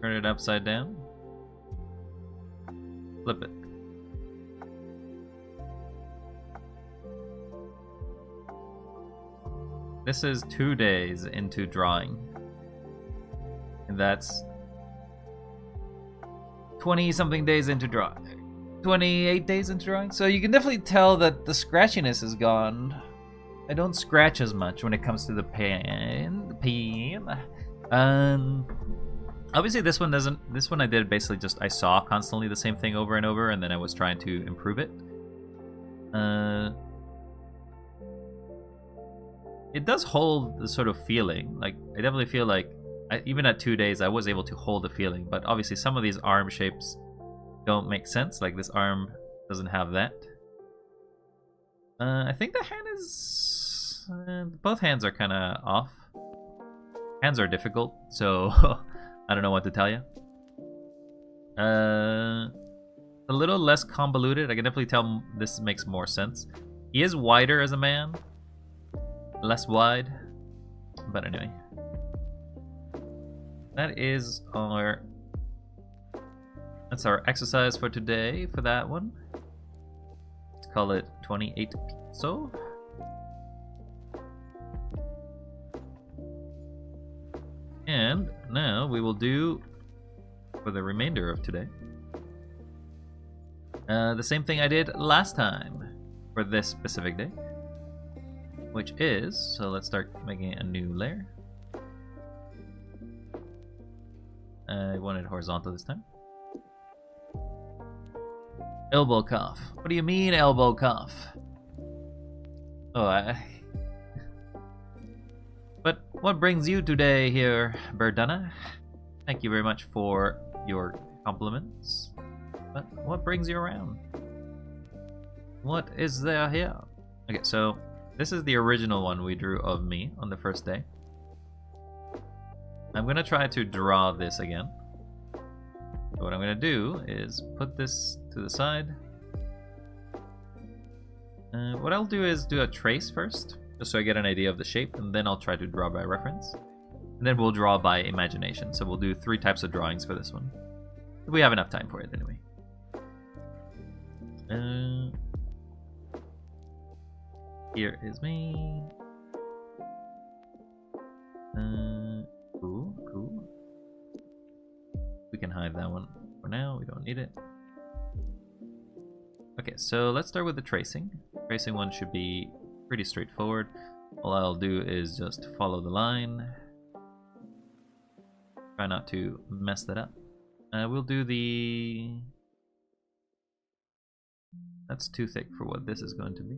Turn it upside down. Flip it. This is 2 days into drawing. And that's 20-something days into drawing. 28 days into drawing. So you can definitely tell that the scratchiness is gone. I don't scratch as much when it comes to the pen. Obviously this one doesn't. This one I did basically just I saw constantly the same thing over and over, and then I was trying to improve it. It does hold the sort of feeling. Like, I definitely feel like, even at 2 days, I was able to hold the feeling. But obviously, some of these arm shapes don't make sense. Like, this arm doesn't have that. I think the hand is... both hands are kind of off. Hands are difficult, so I don't know what to tell you. A little less convoluted. I can definitely tell this makes more sense. He is wider as a man. Less wide. But anyway. That's our exercise for today for that one. Let's call it 28 pizzo. And now we will do, for the remainder of today, the same thing I did last time for this specific day, which is, so let's start making a new layer. I want it horizontal this time. Elbow cuff. What do you mean, elbow cuff? Oh, But what brings you today here, Berdana? Thank you very much for your compliments. But what brings you around? What is there here? Okay, so this is the original one we drew of me on the first day. I'm gonna try to draw this again. So what I'm gonna do is put this to the side. What I'll do is do a trace first, just so I get an idea of the shape, and then I'll try to draw by reference. And then we'll draw by imagination. So we'll do 3 types of drawings for this one. We have enough time for it anyway. Here is me. Cool. We can hide that one for now. We don't need it. Okay, so let's start with the tracing. Tracing one should be pretty straightforward. All I'll do is just follow the line. Try not to mess that up. We'll do the... That's too thick for what this is going to be.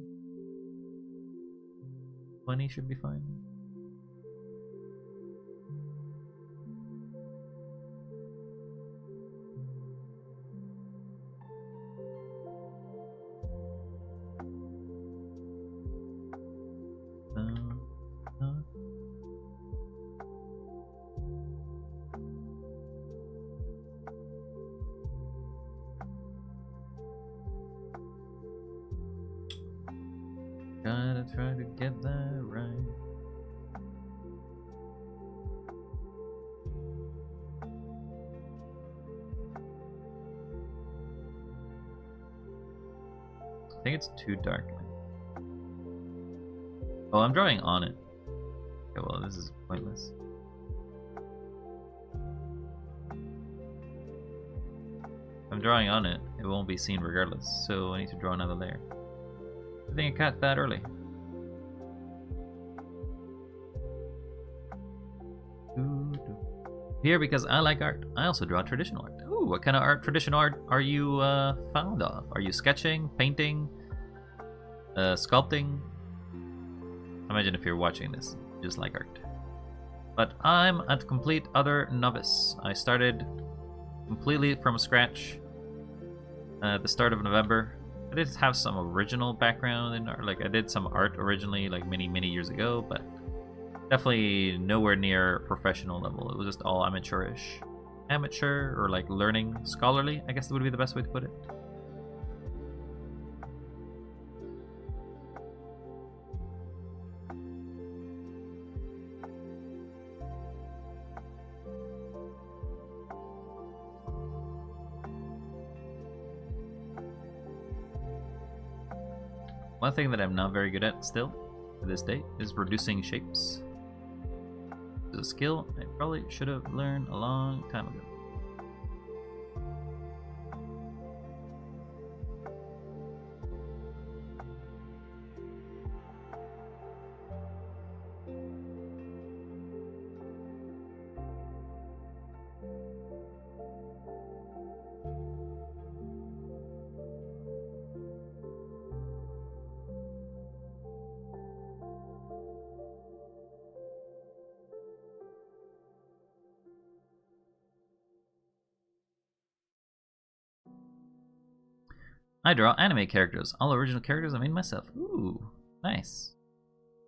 20 should be fine. Gotta try to get that right. I think it's too dark. Oh, I'm drawing on it. Okay, well, this is pointless. If I'm drawing on it, it won't be seen regardless, so I need to draw another layer. I think I cut that early. Here, because I like art, I also draw traditional art. Ooh, what kind of traditional art are you fond of? Are you sketching, painting, sculpting? Imagine if you're watching this, you just like art. But I'm a complete other novice. I started completely from scratch at the start of November. I did have some original background in art, like I did some art originally like many years ago, but definitely nowhere near professional level. It was just all amateurish. Amateur, or like learning, scholarly, I guess would be the best way to put it. One thing that I'm not very good at still, to this day, is reducing shapes. It's a skill I probably should have learned a long time ago. I draw anime characters. All original characters I made myself. Ooh, nice.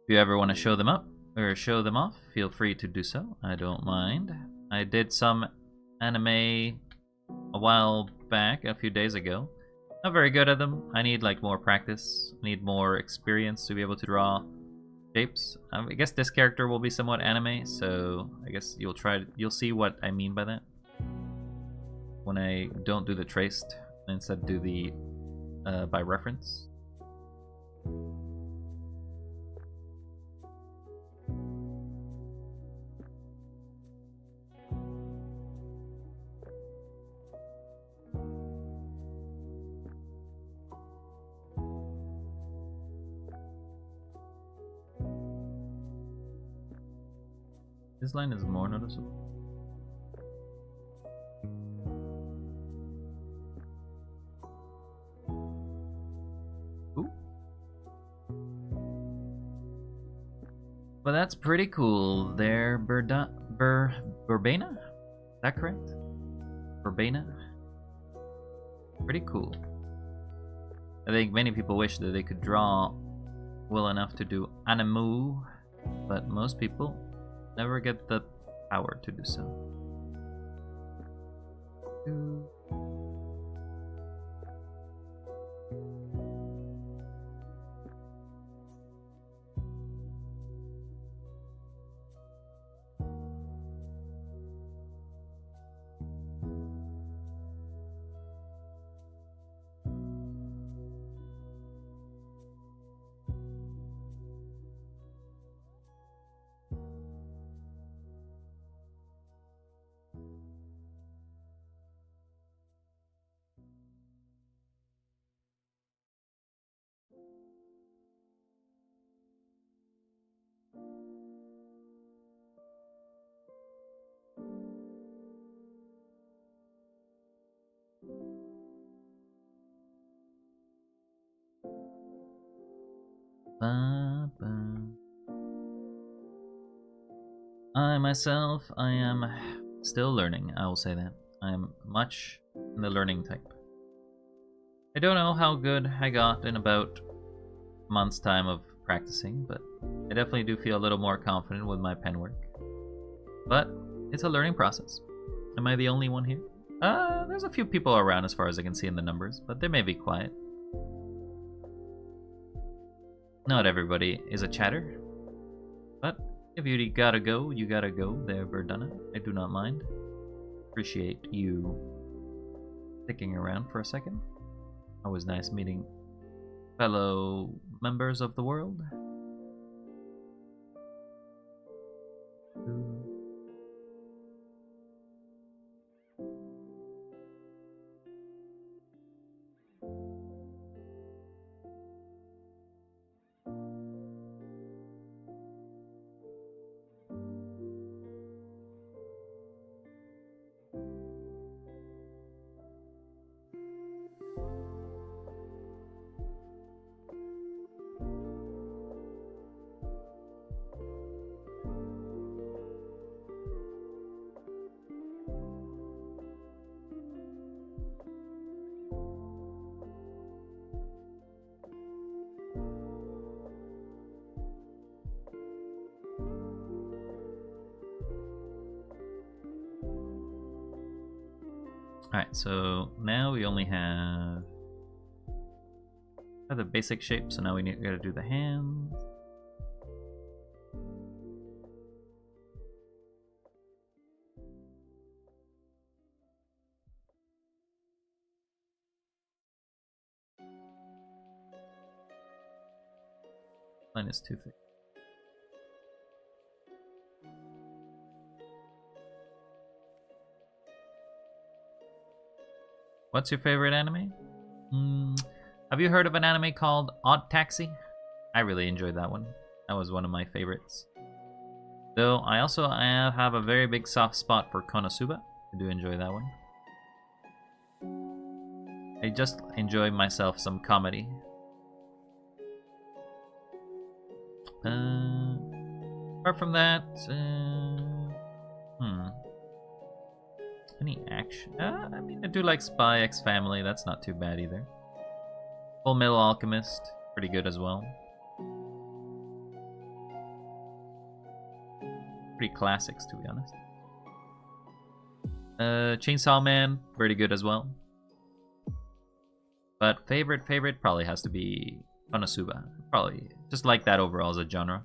If you ever want to show them up or show them off, feel free to do so. I don't mind. I did some anime a while back, a few days ago. Not very good at them. I need like more practice. I need more experience to be able to draw shapes. I guess this character will be somewhat anime, so I guess you'll see what I mean by that when I don't do the traced and instead do the by reference. This line is more noticeable. Ooh. But that's pretty cool there, Burbana? Is that correct? Burbana? Pretty cool. I think many people wish that they could draw well enough to do animu, but most people never get the power to do so. I myself, I am still learning, I will say that. I am much in the learning type. I don't know how good I got in about a month's time of practicing, but I definitely do feel a little more confident with my pen work. But it's a learning process. Am I the only one here? There's a few people around as far as I can see in the numbers, but they may be quiet. Not everybody is a chatter, but if you gotta go, you gotta go there, Verdana. I do not mind. Appreciate you sticking around for a second. Always nice meeting fellow members of the world. Alright, so now we only have the basic shape, so now we gotta do the hands. Line is too thick. What's your favorite anime? Have you heard of an anime called Odd Taxi? I really enjoyed that one. That was one of my favorites. Though I also have a very big soft spot for Konosuba. I do enjoy that one. I just enjoy myself some comedy. Apart from that, any action? I mean, I do like Spy X Family. That's not too bad either. Full Metal Alchemist, pretty good as well. Pretty classics, to be honest. Chainsaw Man, pretty good as well. But favorite probably has to be Konosuba. Probably just like that overall as a genre.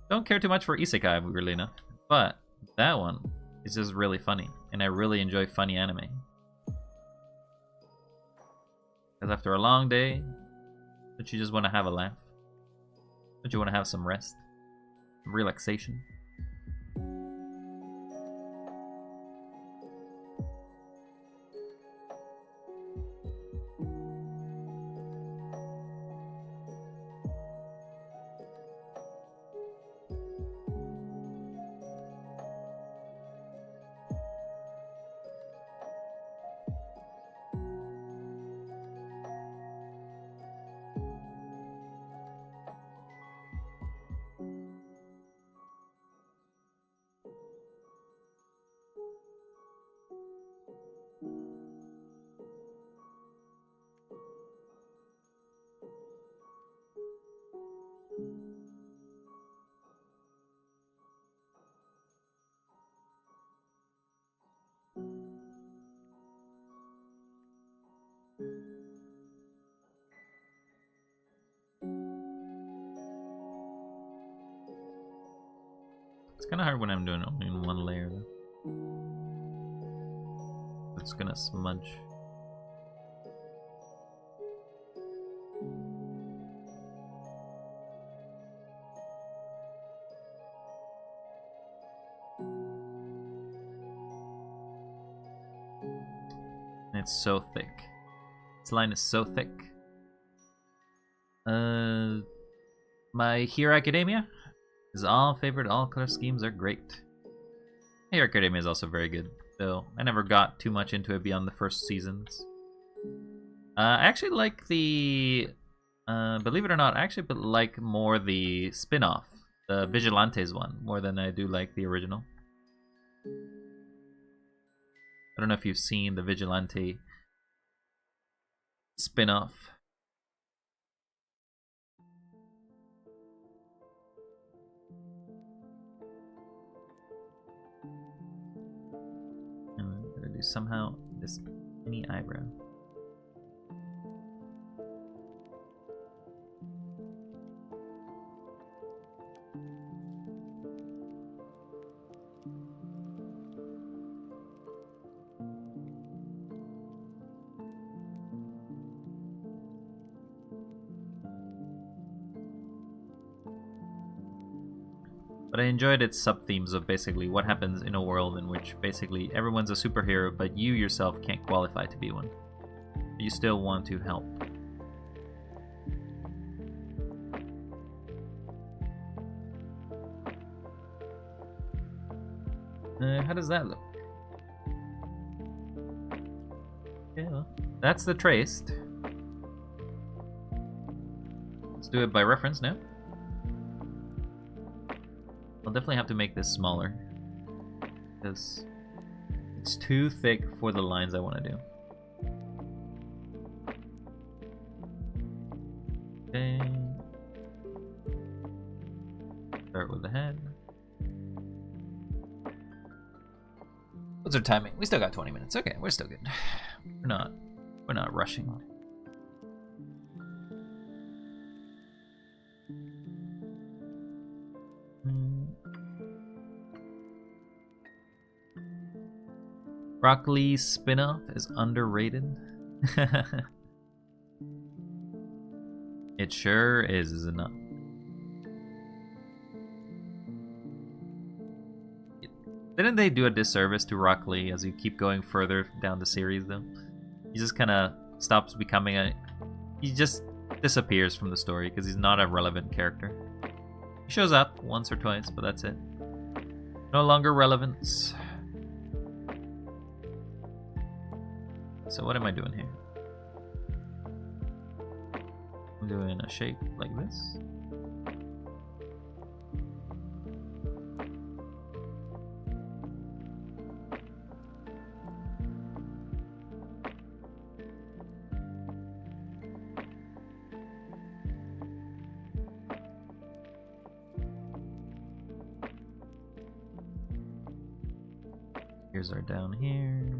Don't care too much for isekai, weirdly enough. But that one is just really funny. And I really enjoy funny anime. Because after a long day, don't you just want to have a laugh? Don't you want to have some rest? Some relaxation? It's kind of hard when I'm doing only in one layer, though. It's gonna smudge. It's so thick. This line is so thick. My Hero Academia is all favorite. All color schemes are great. My Hero Academia is also very good, though I never got too much into it beyond the first seasons. I actually like the, believe it or not, I actually like more the spin-off, the Vigilantes one, more than I do like the original. I don't know if you've seen the Vigilante spin-off. I'm gonna do somehow this mini eyebrow. But I enjoyed its sub-themes of basically what happens in a world in which basically everyone's a superhero, but you yourself can't qualify to be one. But you still want to help. How does that look? Okay, well, that's the traced. Let's do it by reference now. I'll definitely have to make this smaller because it's too thick for the lines I want to do. Okay. Start with the head. What's our timing? We still got 20 minutes. Okay, we're still good. We're not rushing. Rock Lee's spin-off is underrated. It sure is it not? Didn't they do a disservice to Rock Lee as you keep going further down the series, though? He just kind of stops becoming a... He just disappears from the story because he's not a relevant character. He shows up once or twice, but that's it. No longer relevance. So what am I doing here? I'm doing a shape like this. Ears are down here.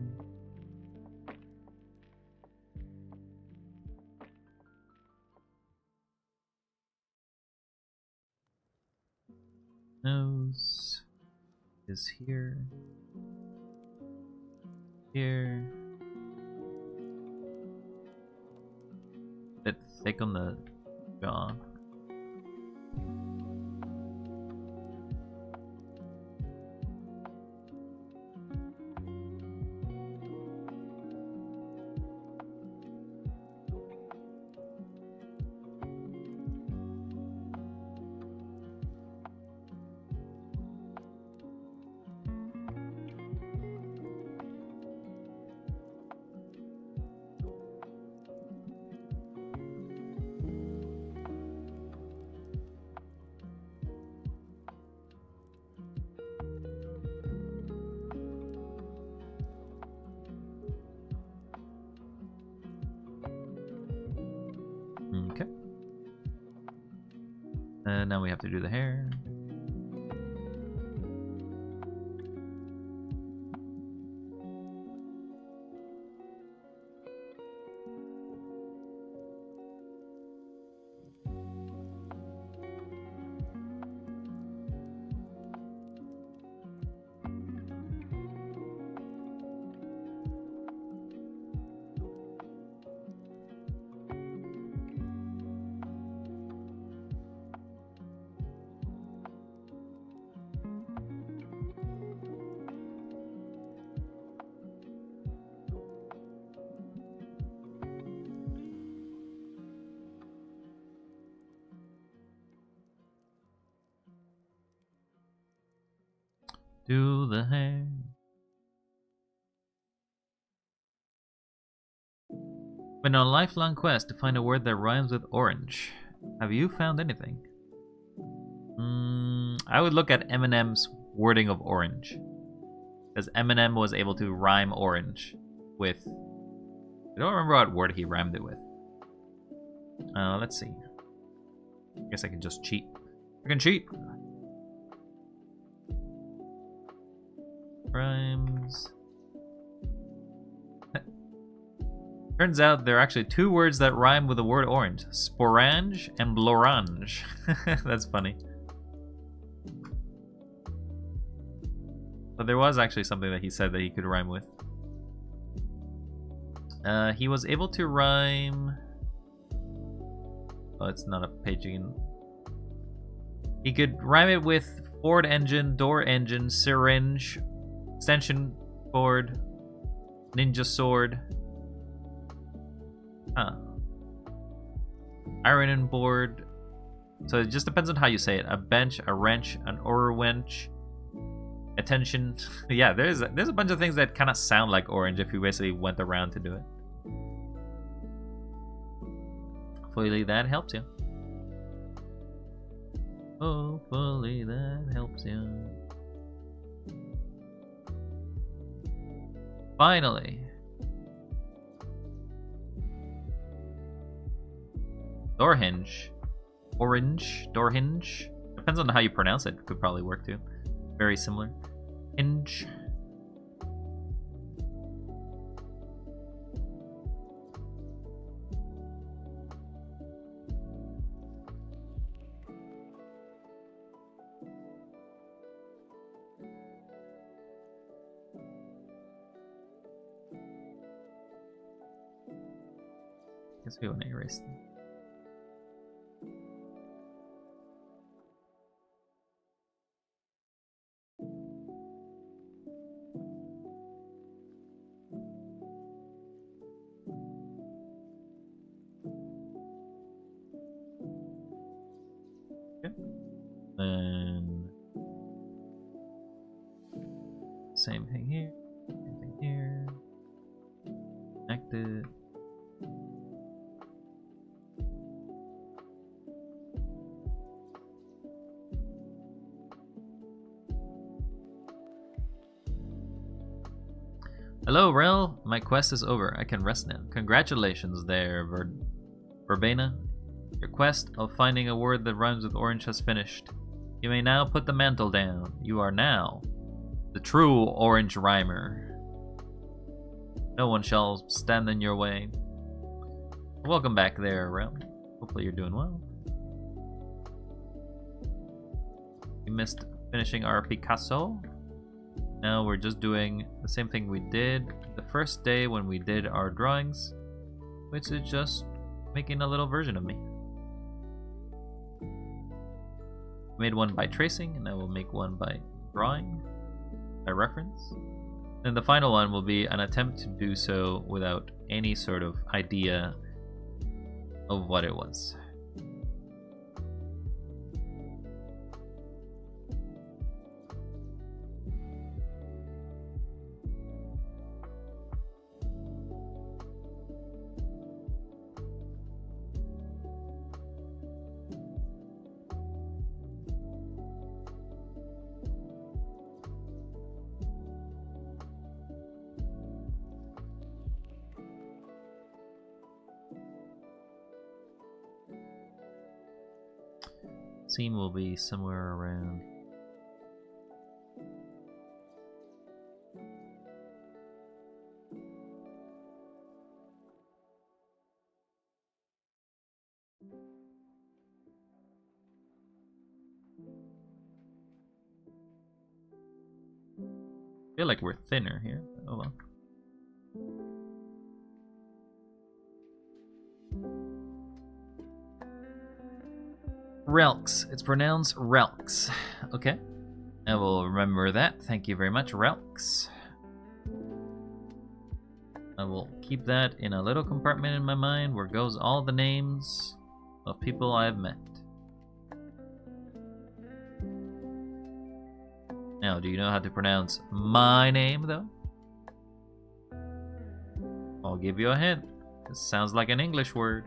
Nose is here. Here. Bit thick on the jaw. Okay. And now we have to do the hair. Do the hair. Been on a lifelong quest to find a word that rhymes with orange. Have you found anything? I would look at Eminem's wording of orange. Because Eminem was able to rhyme orange with... I don't remember what word he rhymed it with. Let's see. I guess I can just cheat. I can cheat! Rhymes. Turns out there are actually two words that rhyme with the word orange. Sporange and blorange. That's funny. But there was actually something that he said that he could rhyme with. He was able to rhyme... Oh, it's not a page again. He could rhyme it with Ford engine, door engine, syringe, extension cord, ninja sword. Huh. Ironing board. So it just depends on how you say it. A bench, a wrench, an oar wench, attention. Yeah, there's a bunch of things that kind of sound like orange if you basically went around to do it. Hopefully that helps you. Hopefully that helps you. Finally. Door hinge. Orange. Door hinge. Depends on how you pronounce it. Could probably work too. Very similar. Hinge. Guess we want to erase them. Okay. Then same thing here. Same thing here. Connect it. Hello, Rel. My quest is over. I can rest now. Congratulations there, Verbena. Your quest of finding a word that rhymes with orange has finished. You may now put the mantle down. You are now the The true orange rhymer. No one shall stand in your way. Welcome back there, Realm. Hopefully you're doing well. We missed finishing our Picasso. Now we're just doing the same thing we did the first day when we did our drawings, which is just making a little version of me. Made one by tracing, and now we'll make one by drawing, by reference. And the final one will be an attempt to do so without any sort of idea of what it was. Scene will be somewhere around I feel like we're thinner here. Oh well. Relks. It's pronounced Relks. Okay. I will remember that. Thank you very much, Relks. I will keep that in a little compartment in my mind where goes all the names of people I have met. Now, do you know how to pronounce my name, though? I'll give you a hint. It sounds like an English word.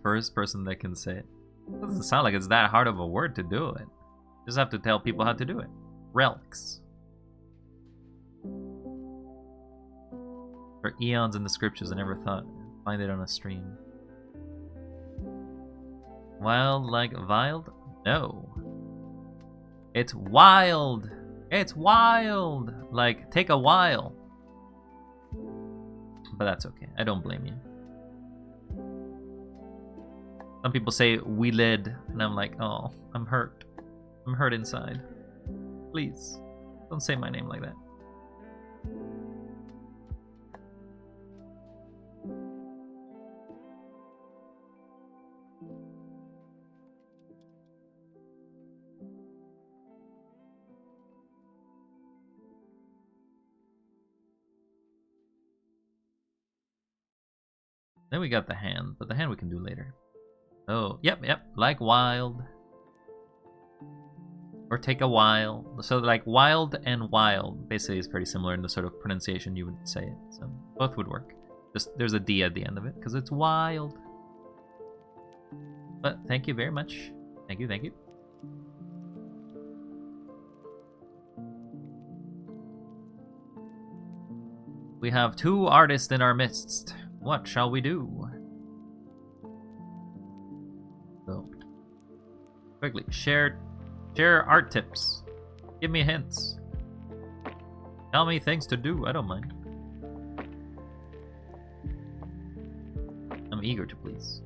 First person that can say it. Doesn't sound like it's that hard of a word to do it. Just have to tell people how to do it. Relics. For eons in the scriptures, I never thought I'd find it on a stream. Wild like wild? No. It's wild. It's wild. Like, take a while. But that's okay. I don't blame you. Some people say we led, and I'm like, oh, I'm hurt. I'm hurt inside. Please, don't say my name like that. Then we got the hand, but the hand we can do later. Oh, yep, like wild. Or take a while. So like wild and wild basically is pretty similar in the sort of pronunciation you would say it. So both would work. Just there's a D at the end of it because it's wild. But thank you very much. Thank you, thank you. We have two artists in our midst. What shall we do? So, quickly, share art tips. Give me hints. Tell me things to do. I don't mind. I'm eager to please.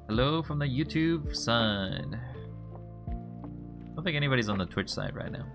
Hello from the YouTube side. I don't think anybody's on the Twitch side right now.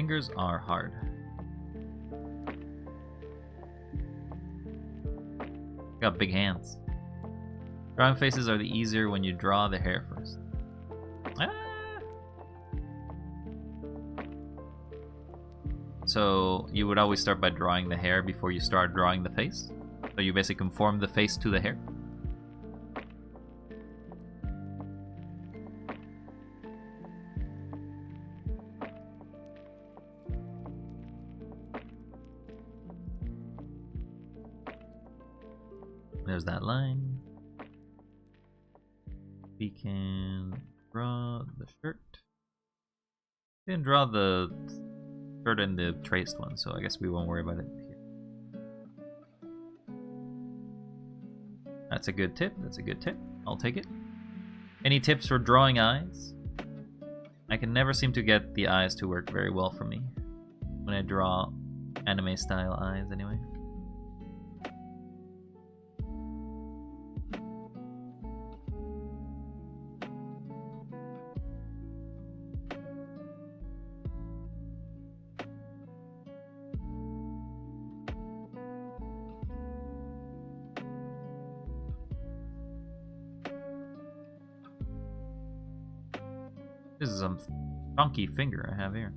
fingers are hard. Got big hands. Drawing faces are the easier when you draw the hair first. Ah! So you would always start by drawing the hair before you start drawing the face? So you basically conform the face to the hair? There's that line. We can draw the shirt. We can draw the shirt and the traced one, so I guess we won't worry about it here. That's a good tip. That's a good tip. I'll take it. Any tips for drawing eyes? I can never seem to get the eyes to work very well for me when I draw anime style eyes anyway. This is a funky finger I have here.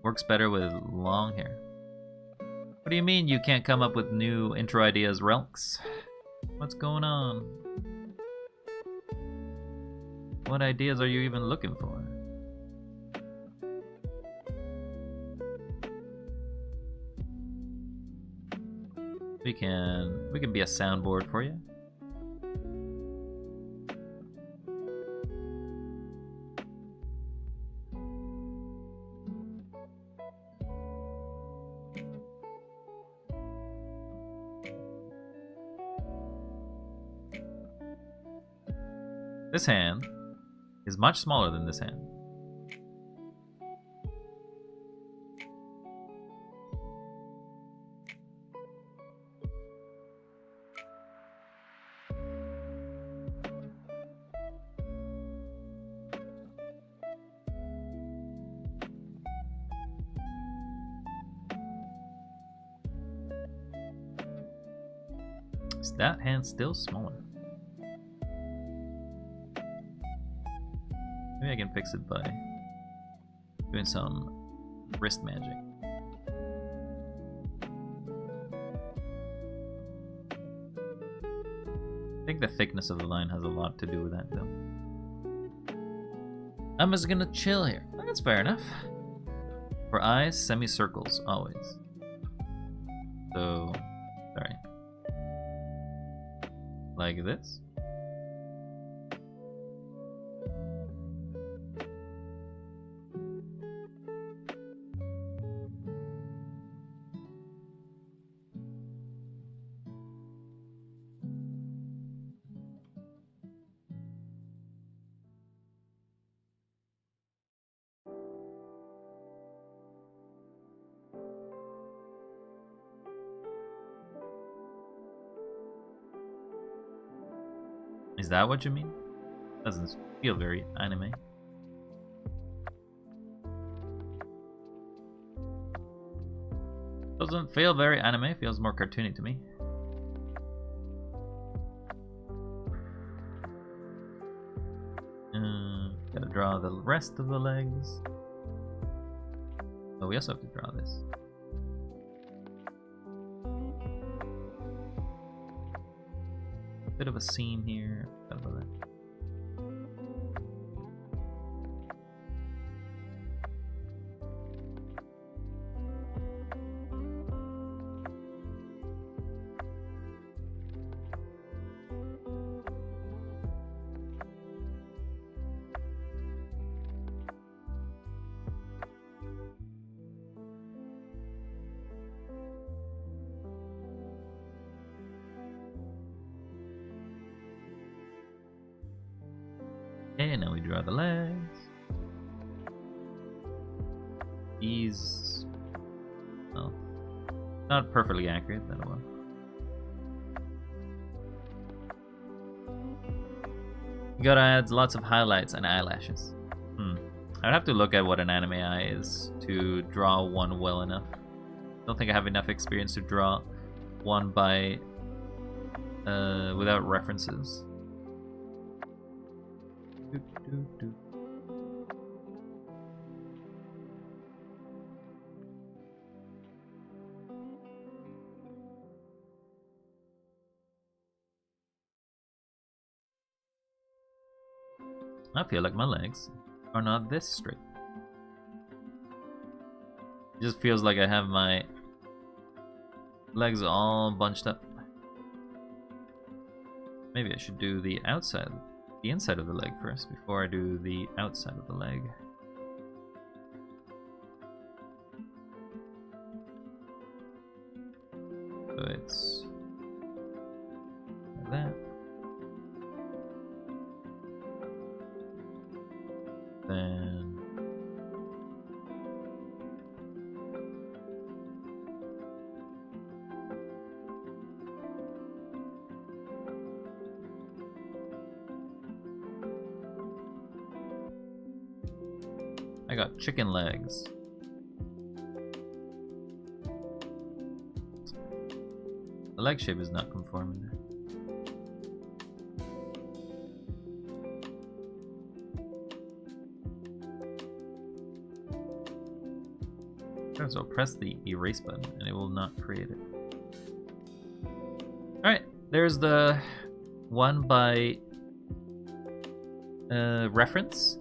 Works better with long hair. What do you mean you can't come up with new intro ideas, Relks? What's going on? What ideas are you even looking for? We can be a soundboard for you. This hand is much smaller than this hand. Is that hand still smaller? Maybe I can fix it by doing some wrist magic. I think the thickness of the line has a lot to do with that, though. I'm just gonna chill here. That's fair enough. For eyes, semicircles, always. So, sorry. Like this. Is that what you mean? Doesn't feel very anime. Doesn't feel very anime, feels more cartoony to me. Gotta draw the rest of the legs. Oh, we also have to draw this. Bit of a seam here. Okay, now we draw the legs. These, well, not perfectly accurate, but well. gotta add lots of highlights and eyelashes. I'd have to look at what an anime eye is to draw one well enough. Don't think I have enough experience to draw one by without references. I feel like my legs are not this straight. It just feels like I have my legs all bunched up. Maybe I should do the inside of the leg first before I do the outside of the leg. So it's like that. Then I got chicken legs. The leg shape is not conforming. So I'll press the erase button and it will not create it. Alright, there's the one by reference.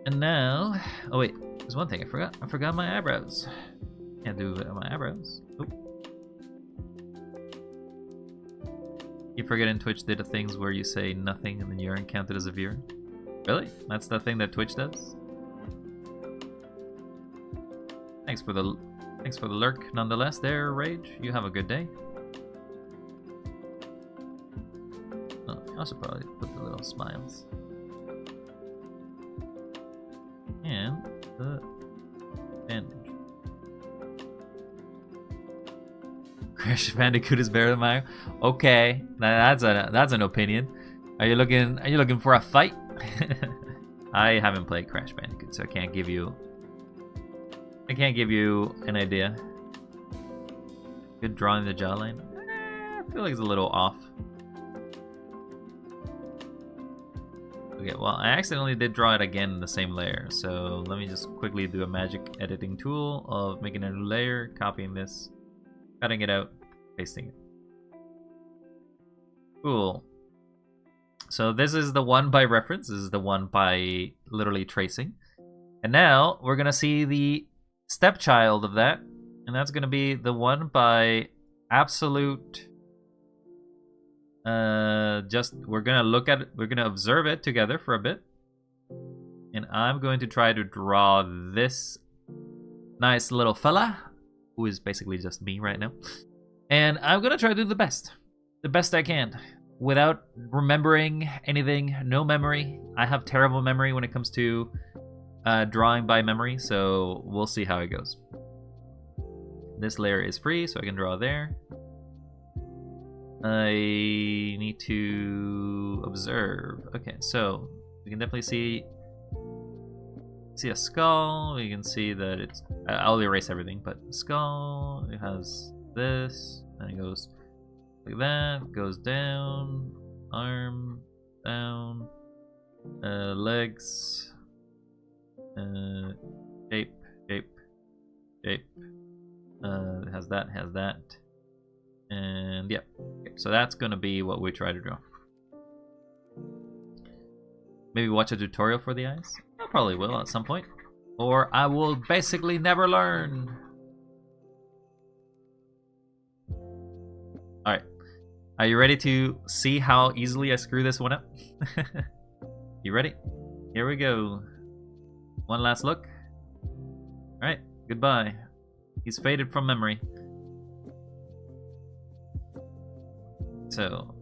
And now, oh wait, there's one thing I forgot. I forgot my eyebrows. Can't do my eyebrows. Oop. Keep forgetting Twitch did the things where you say nothing and then you aren't counted as a viewer. Really? That's the thing that Twitch does? Thanks for the lurk nonetheless there, Rage. You have a good day. Oh, I should probably put the little smiles. And the bandage. Crash Bandicoot is better than Mario. Okay, that's an opinion. Are you looking for a fight? I haven't played Crash Bandicoot, so I can't give you an idea. Good drawing the jawline. I feel like it's a little off. Okay, well, I accidentally did draw it again in the same layer, so let me just quickly do a magic editing tool of making a new layer, copying this, cutting it out, pasting it. Cool. So this is the one by reference, this is the one by literally tracing. And now we're gonna see the stepchild of that, and that's gonna be the one by absolute. We're gonna observe it together for a bit, and I'm going to try to draw this nice little fella, who is basically just me right now, and I'm gonna try to do the best I can, without remembering anything. No memory. I have terrible memory when it comes to drawing by memory, so we'll see how it goes. This layer is free, so I can draw there. I need to observe. Okay, so we can definitely see a skull. We can see that it's. I'll erase everything, but the skull. It has this, and it goes like that. Goes down, arm down, legs, shape. It has that. And yeah, okay, so that's gonna be what we try to draw. Maybe watch a tutorial for the eyes. I probably will at some point, or I will basically never learn. All right, are you ready to see how easily I screw this one up? You ready? Here we go. One last look. All right, goodbye. He's faded from memory. So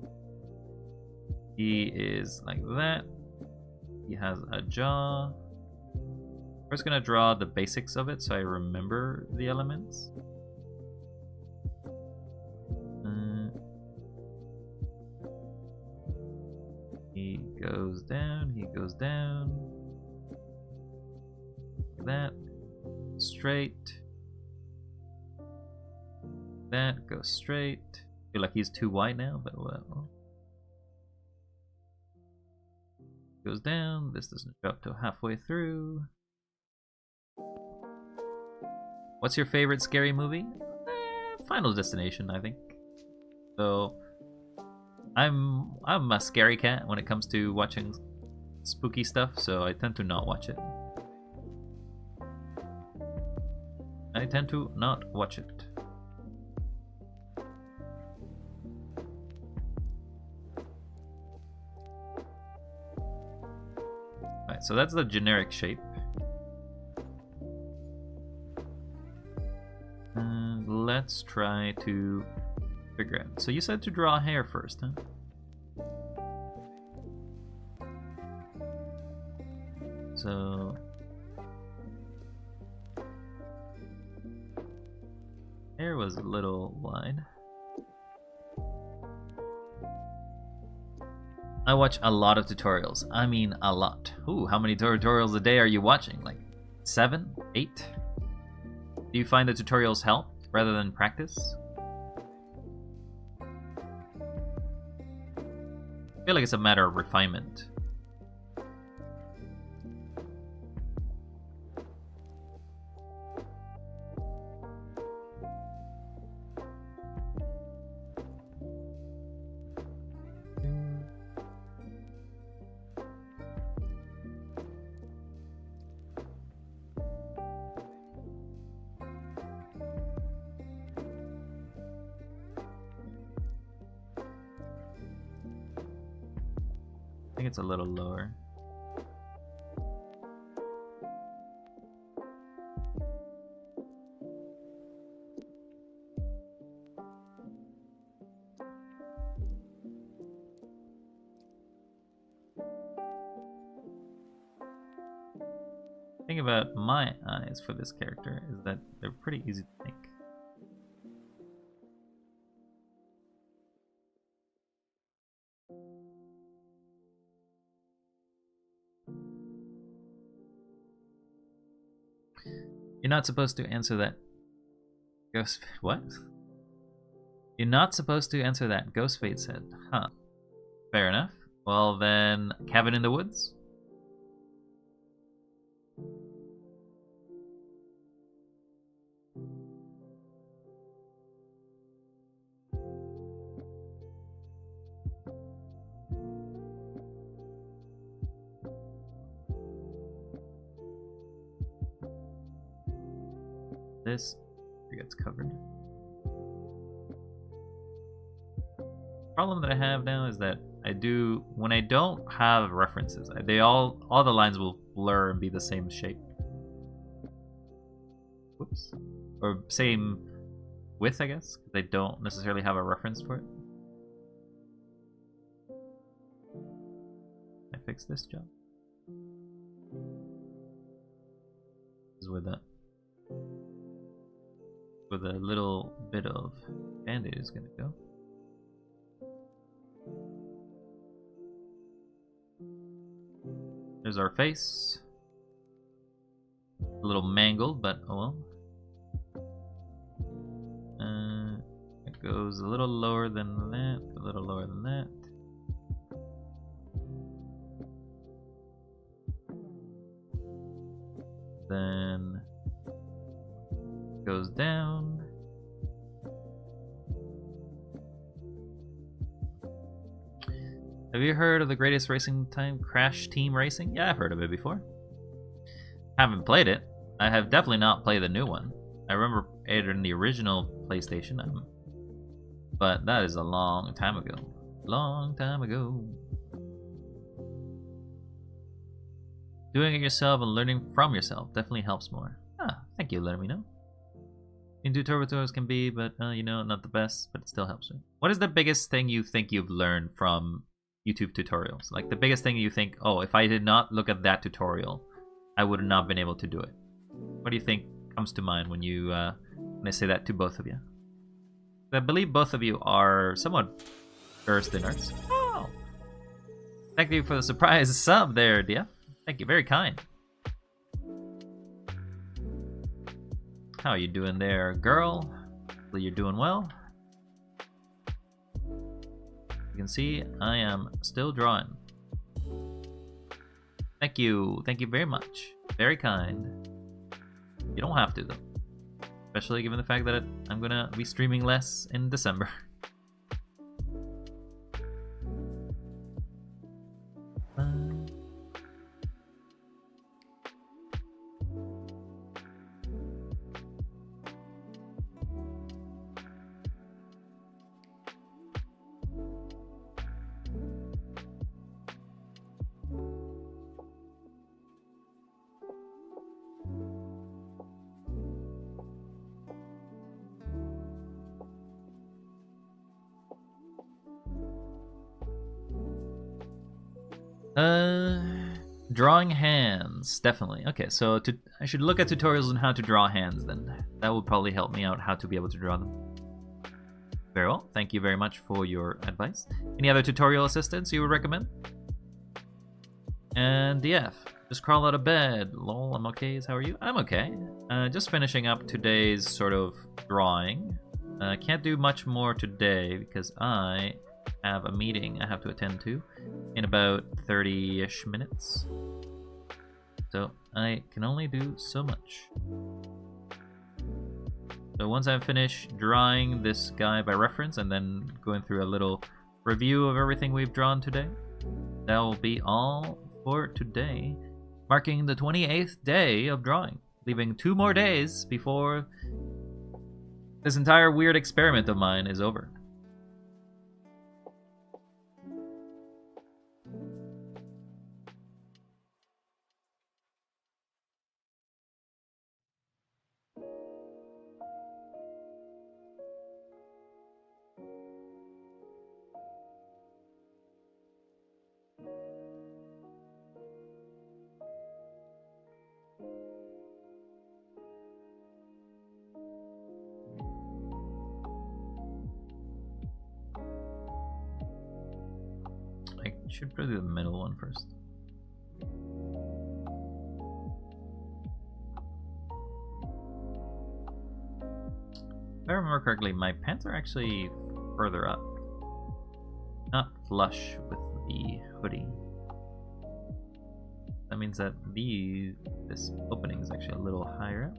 he is like that. He has a jaw. We're just gonna draw the basics of it so I remember the elements. He goes down, he goes down. Like that. Straight. That goes straight. I feel like he's too wide now, but well. Goes down. This doesn't go up till halfway through. What's your favorite scary movie? Final Destination, I think. So I'm a scary cat when it comes to watching spooky stuff, so I tend to not watch it. I tend to not watch it. Alright, so that's the generic shape. And let's try to figure out. So you said to draw hair first, huh? So hair was a little wide. I watch a lot of tutorials. I mean a lot. Ooh, how many tutorials a day are you watching? Like 7? 8? Do you find the tutorials help rather than practice? I feel like it's a matter of refinement. I think it's a little lower. The thing about my eyes for this character is that they're pretty easy to make. You're not supposed to answer that. Ghost... What? You're not supposed to answer that, Ghostfade said. Huh. Fair enough. Well then, Cabin in the Woods? This gets covered. Problem that I have now is that when I don't have references, all the lines will blur and be the same shape. Whoops. Or same width, I guess, because I don't necessarily have a reference for it. I fix this job. This is where a little bit of band-aid is gonna go. There's our face. A little mangled, but oh well. It goes a little lower than that, a little lower than that. Then goes down. Have you heard of the greatest racing time, Crash Team Racing? Yeah, I've heard of it before. Haven't played it. I have definitely not played the new one. I remember it in the original PlayStation, but that is a long time ago. Long time ago. Doing it yourself and learning from yourself definitely helps more. Ah, thank you for letting me know. Into tutorials can be, but not the best, but it still helps me. What is the biggest thing you think you've learned from YouTube tutorials? Like the biggest thing you think, oh, if I did not look at that tutorial, I would have not been able to do it. What do you think comes to mind when I say that to both of you? I believe both of you are somewhat versed in arts. Oh, Thank you for the surprise sub there, DF. Thank you, very kind. How are you doing there, girl? Hopefully you're doing well. You can see I am still drawing. Thank you very much. Very kind. You don't have to though. Especially given the fact that I'm gonna be streaming less in December. Drawing hands, definitely. Okay, so I should look at tutorials on how to draw hands then. That will probably help me out how to be able to draw them. Very well, thank you very much for your advice. Any other tutorial assistance you would recommend? And DF, just crawl out of bed. Lol, I'm okay, how are you? I'm okay. Just finishing up today's sort of drawing. Can't do much more today because I have a meeting I have to attend to in about 30-ish minutes. So I can only do so much. So once I finish drawing this guy by reference and then going through a little review of everything we've drawn today, that will be all for today, marking the 28th day of drawing, leaving 2 more days before this entire weird experiment of mine is over. I should probably do the middle one first. If I remember correctly, my pants are actually further up, not flush with the hoodie. That means that this opening is actually a little higher up.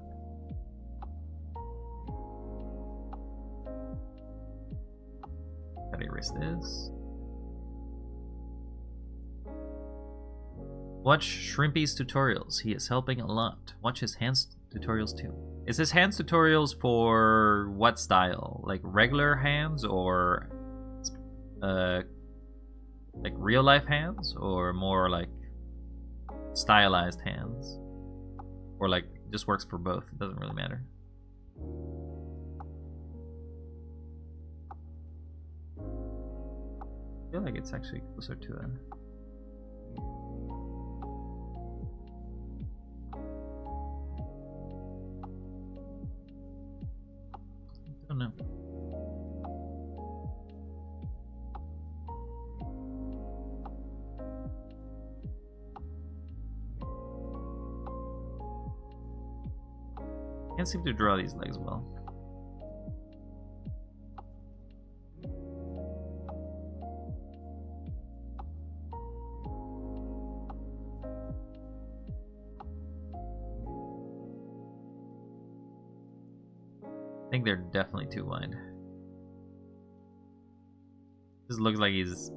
Gotta erase this. Watch Shrimpy's tutorials. He is helping a lot. Watch his hands tutorials too. Is his hands tutorials for what style? Like regular hands or like real life hands, or more like stylized hands? Or like just works for both? It doesn't really matter. I feel like it's actually closer to a... I don't know. Can't seem to draw these legs well. I think they're definitely too wide. This looks like he's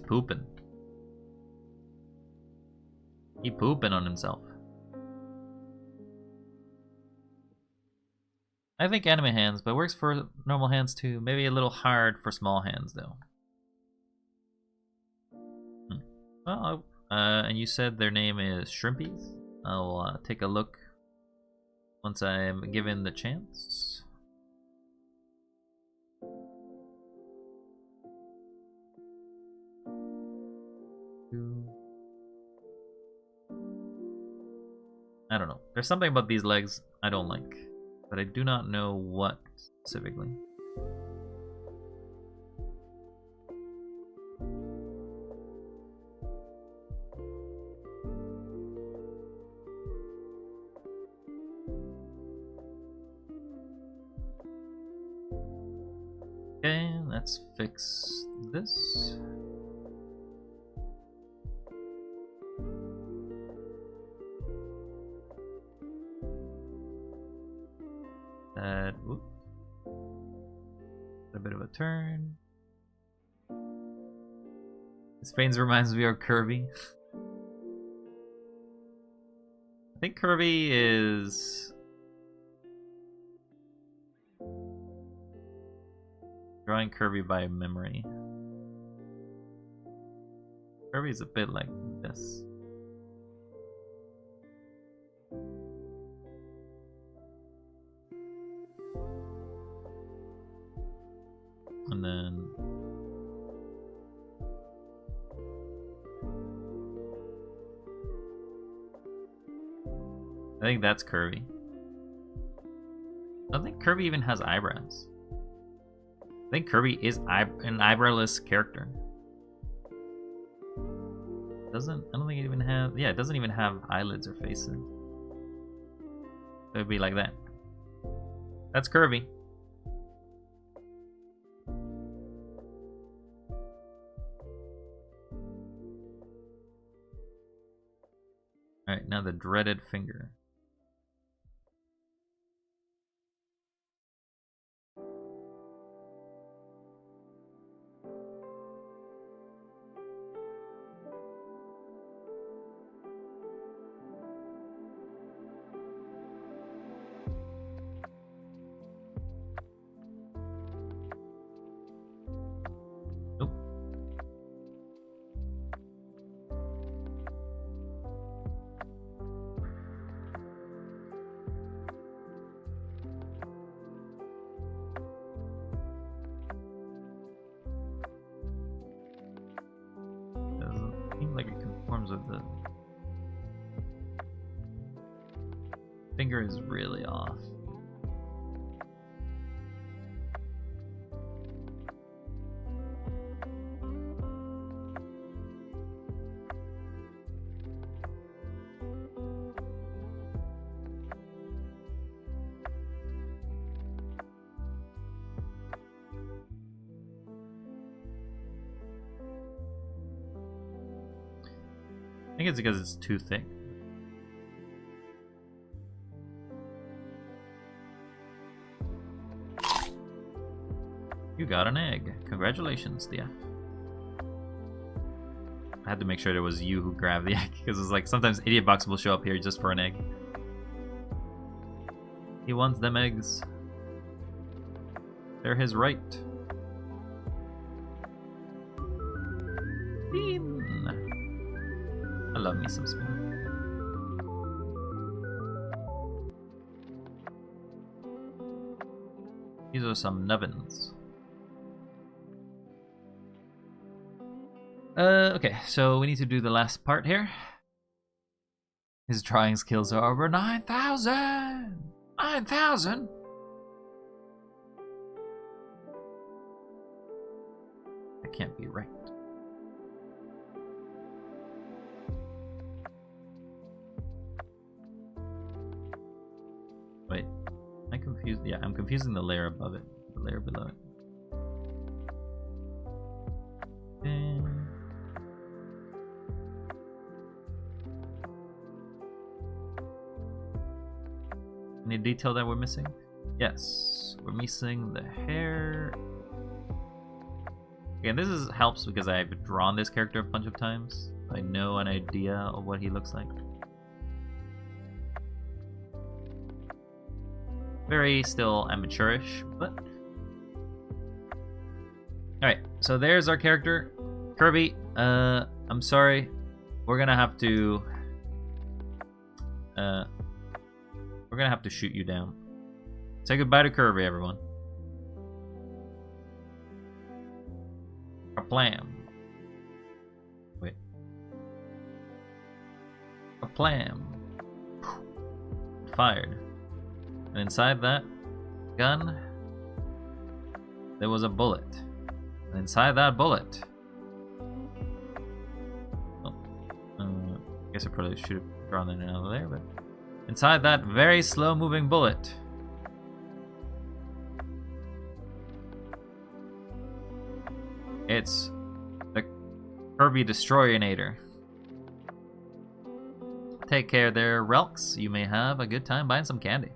pooping. He pooping on himself. I think anime hands, but works for normal hands too. Maybe a little hard for small hands though. Well, and you said their name is Shrimpies. I'll take a look once I'm given the chance. I don't know. There's something about these legs I don't like, but I do not know what specifically. Okay, let's fix this. That, whoop. A bit of a turn. This veins reminds me of Kirby. I think Kirby is drawing Kirby by memory. Kirby's a bit like this. And then I think that's Kirby. I don't think Kirby even has eyebrows. I think Kirby is an eyebrowless character. I don't think it even have, yeah, it doesn't even have eyelids or faces. It would be like that. That's Kirby. Alright, now the dreaded finger. Like it conforms with the finger is really off. I think it's because it's too thick. You got an egg. Congratulations, DF. I had to make sure it was you who grabbed the egg, because it's like sometimes Idiot Box will show up here just for an egg. He wants them eggs. They're his right. I love me some spoon. These are some nubbins. Okay, so we need to do the last part here. His drawing skills are over 9,000! 9,000?! That can't be right. Wait, am I confused? Yeah, I'm confusing the layer above it, the layer below it. And any detail that we're missing? Yes, we're missing the hair. Again, this helps because I've drawn this character a bunch of times. I know an idea of what he looks like. Very still amateurish, but alright, so there's our character. Kirby, I'm sorry. We're gonna have to shoot you down. Say goodbye to Kirby, everyone. Kaplam. Wait. Kaplam. Fired. And inside that gun, there was a bullet. And inside that bullet, I guess I probably should have drawn that another layer, but inside that very slow-moving bullet it's the Kirby Destroyinator. Take care there, Relks. You may have a good time buying some candy.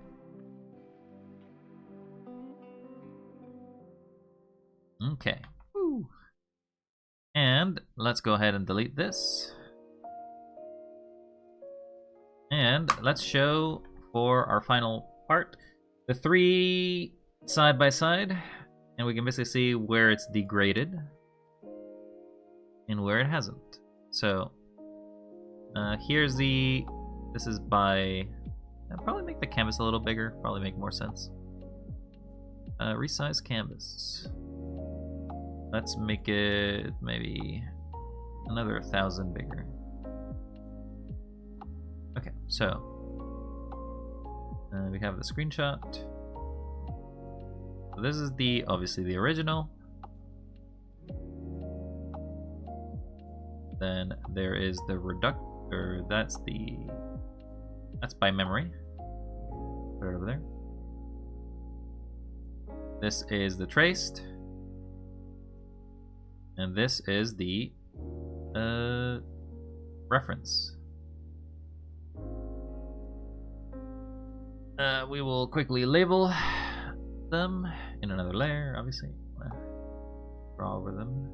Okay. Woo. And let's go ahead and delete this. And let's show for our final part the 3 side by side, and we can basically see where it's degraded and where it hasn't. So here's this is by, I'll probably make the canvas a little bigger, probably make more sense. Resize canvas. Let's make it maybe another 1,000 bigger. Okay, so we have the screenshot. So this is obviously the original. Then there is the reductor. That's by memory. Put it over there. This is the traced. And this is the reference. We will quickly label them in another layer, obviously. Draw over them.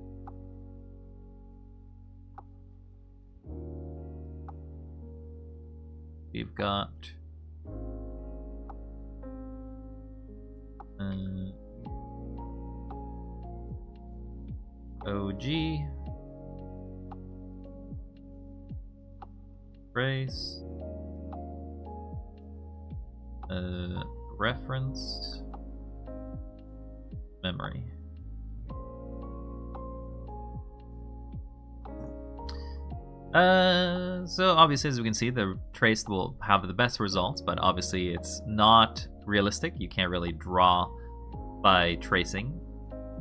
We've got OG, trace, reference, memory. So obviously, as we can see, the traced will have the best results, but obviously it's not realistic. You can't really draw by tracing.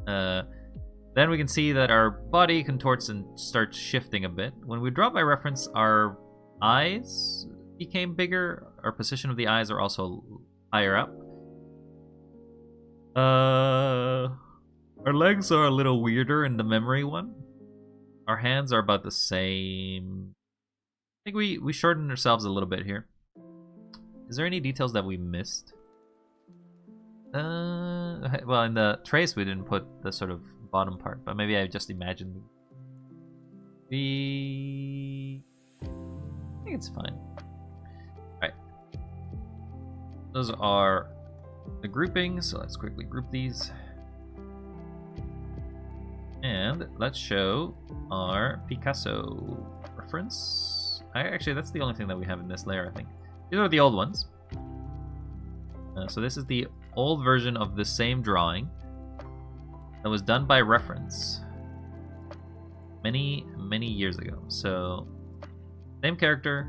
Then we can see that our body contorts and starts shifting a bit. When we draw by reference, our eyes became bigger. Our position of the eyes are also higher up. Our legs are a little weirder in the memory one. Our hands are about the same. I think we shortened ourselves a little bit here. Is there any details that we missed? Well, in the trace we didn't put the sort of bottom part, but maybe I just imagined. I think it's fine. Alright. Those are the groupings, so let's quickly group these. And let's show our Picasso reference. Actually, that's the only thing that we have in this layer, I think. These are the old ones. So this is the old version of the same drawing that was done by reference many, many years ago. So, same character.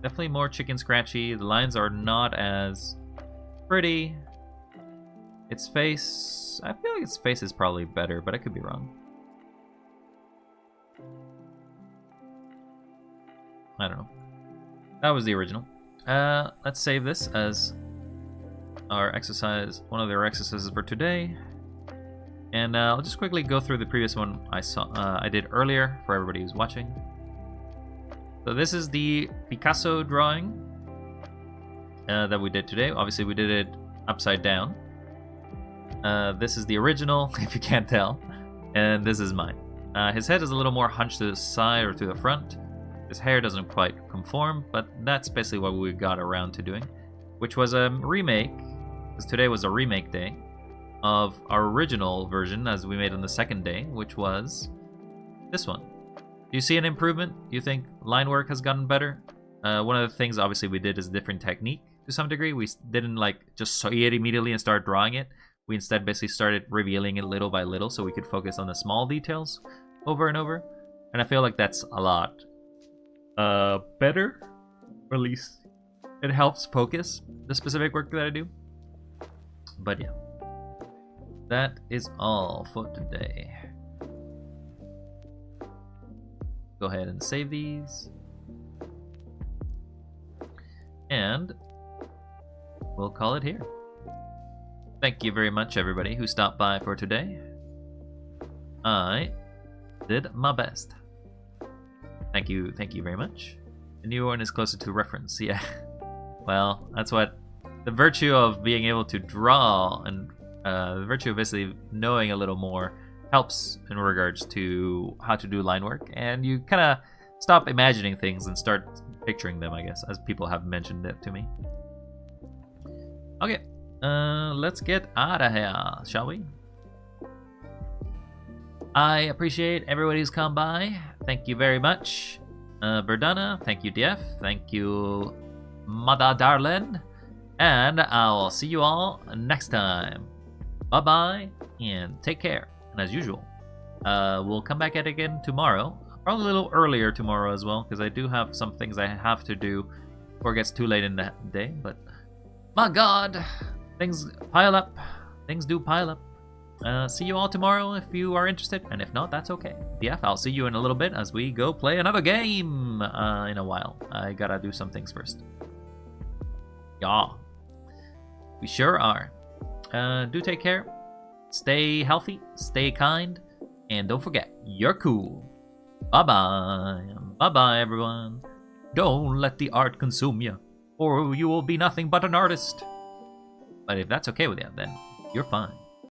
Definitely more chicken scratchy. The lines are not as pretty. Its face, I feel like its face is probably better, but I could be wrong. I don't know. That was the original. Let's save this as our exercise, one of their exercises for today. And I'll just quickly go through the previous one I did earlier for everybody who's watching. So this is the Picasso drawing that we did today. Obviously we did it upside down. This is the original, if you can't tell, and this is mine. His head is a little more hunched to the side or to the front. His hair doesn't quite conform, but that's basically what we got around to doing, which was a remake, because today was a remake day, of our original version as we made on the second day, which was this one. Do you see an improvement? Do you think line work has gotten better? One of the things obviously we did is a different technique to some degree. We didn't like just see it immediately and start drawing it. We instead basically started revealing it little by little so we could focus on the small details over and over. And I feel like that's a lot better, or at least it helps focus the specific work that I do. But yeah, that is all for today. Go ahead and save these. And we'll call it here. Thank you very much, everybody who stopped by for today. I did my best. Thank you very much. The new one is closer to reference, yeah. Well, that's what the virtue of being able to draw and the virtue of basically knowing a little more helps in regards to how to do line work, and you kind of stop imagining things and start picturing them, I guess, as people have mentioned it to me. Okay, let's get out of here, shall we? I appreciate everybody who's come by. Thank you very much. Berdana, thank you, DF. Thank you, Mother Darlin. And I'll see you all next time. Bye-bye, and take care. And as usual, we'll come back at it again tomorrow. Probably a little earlier tomorrow as well, because I do have some things I have to do before it gets too late in the day. But, my God, things pile up. Things do pile up. See you all tomorrow if you are interested, and if not, that's okay. DF, I'll see you in a little bit as we go play another game in a while. I gotta do some things first. Yeah, we sure are. Do take care, stay healthy, stay kind, and don't forget, you're cool. Bye-bye. Bye-bye, everyone. Don't let the art consume you, or you will be nothing but an artist. But if that's okay with you, then you're fine.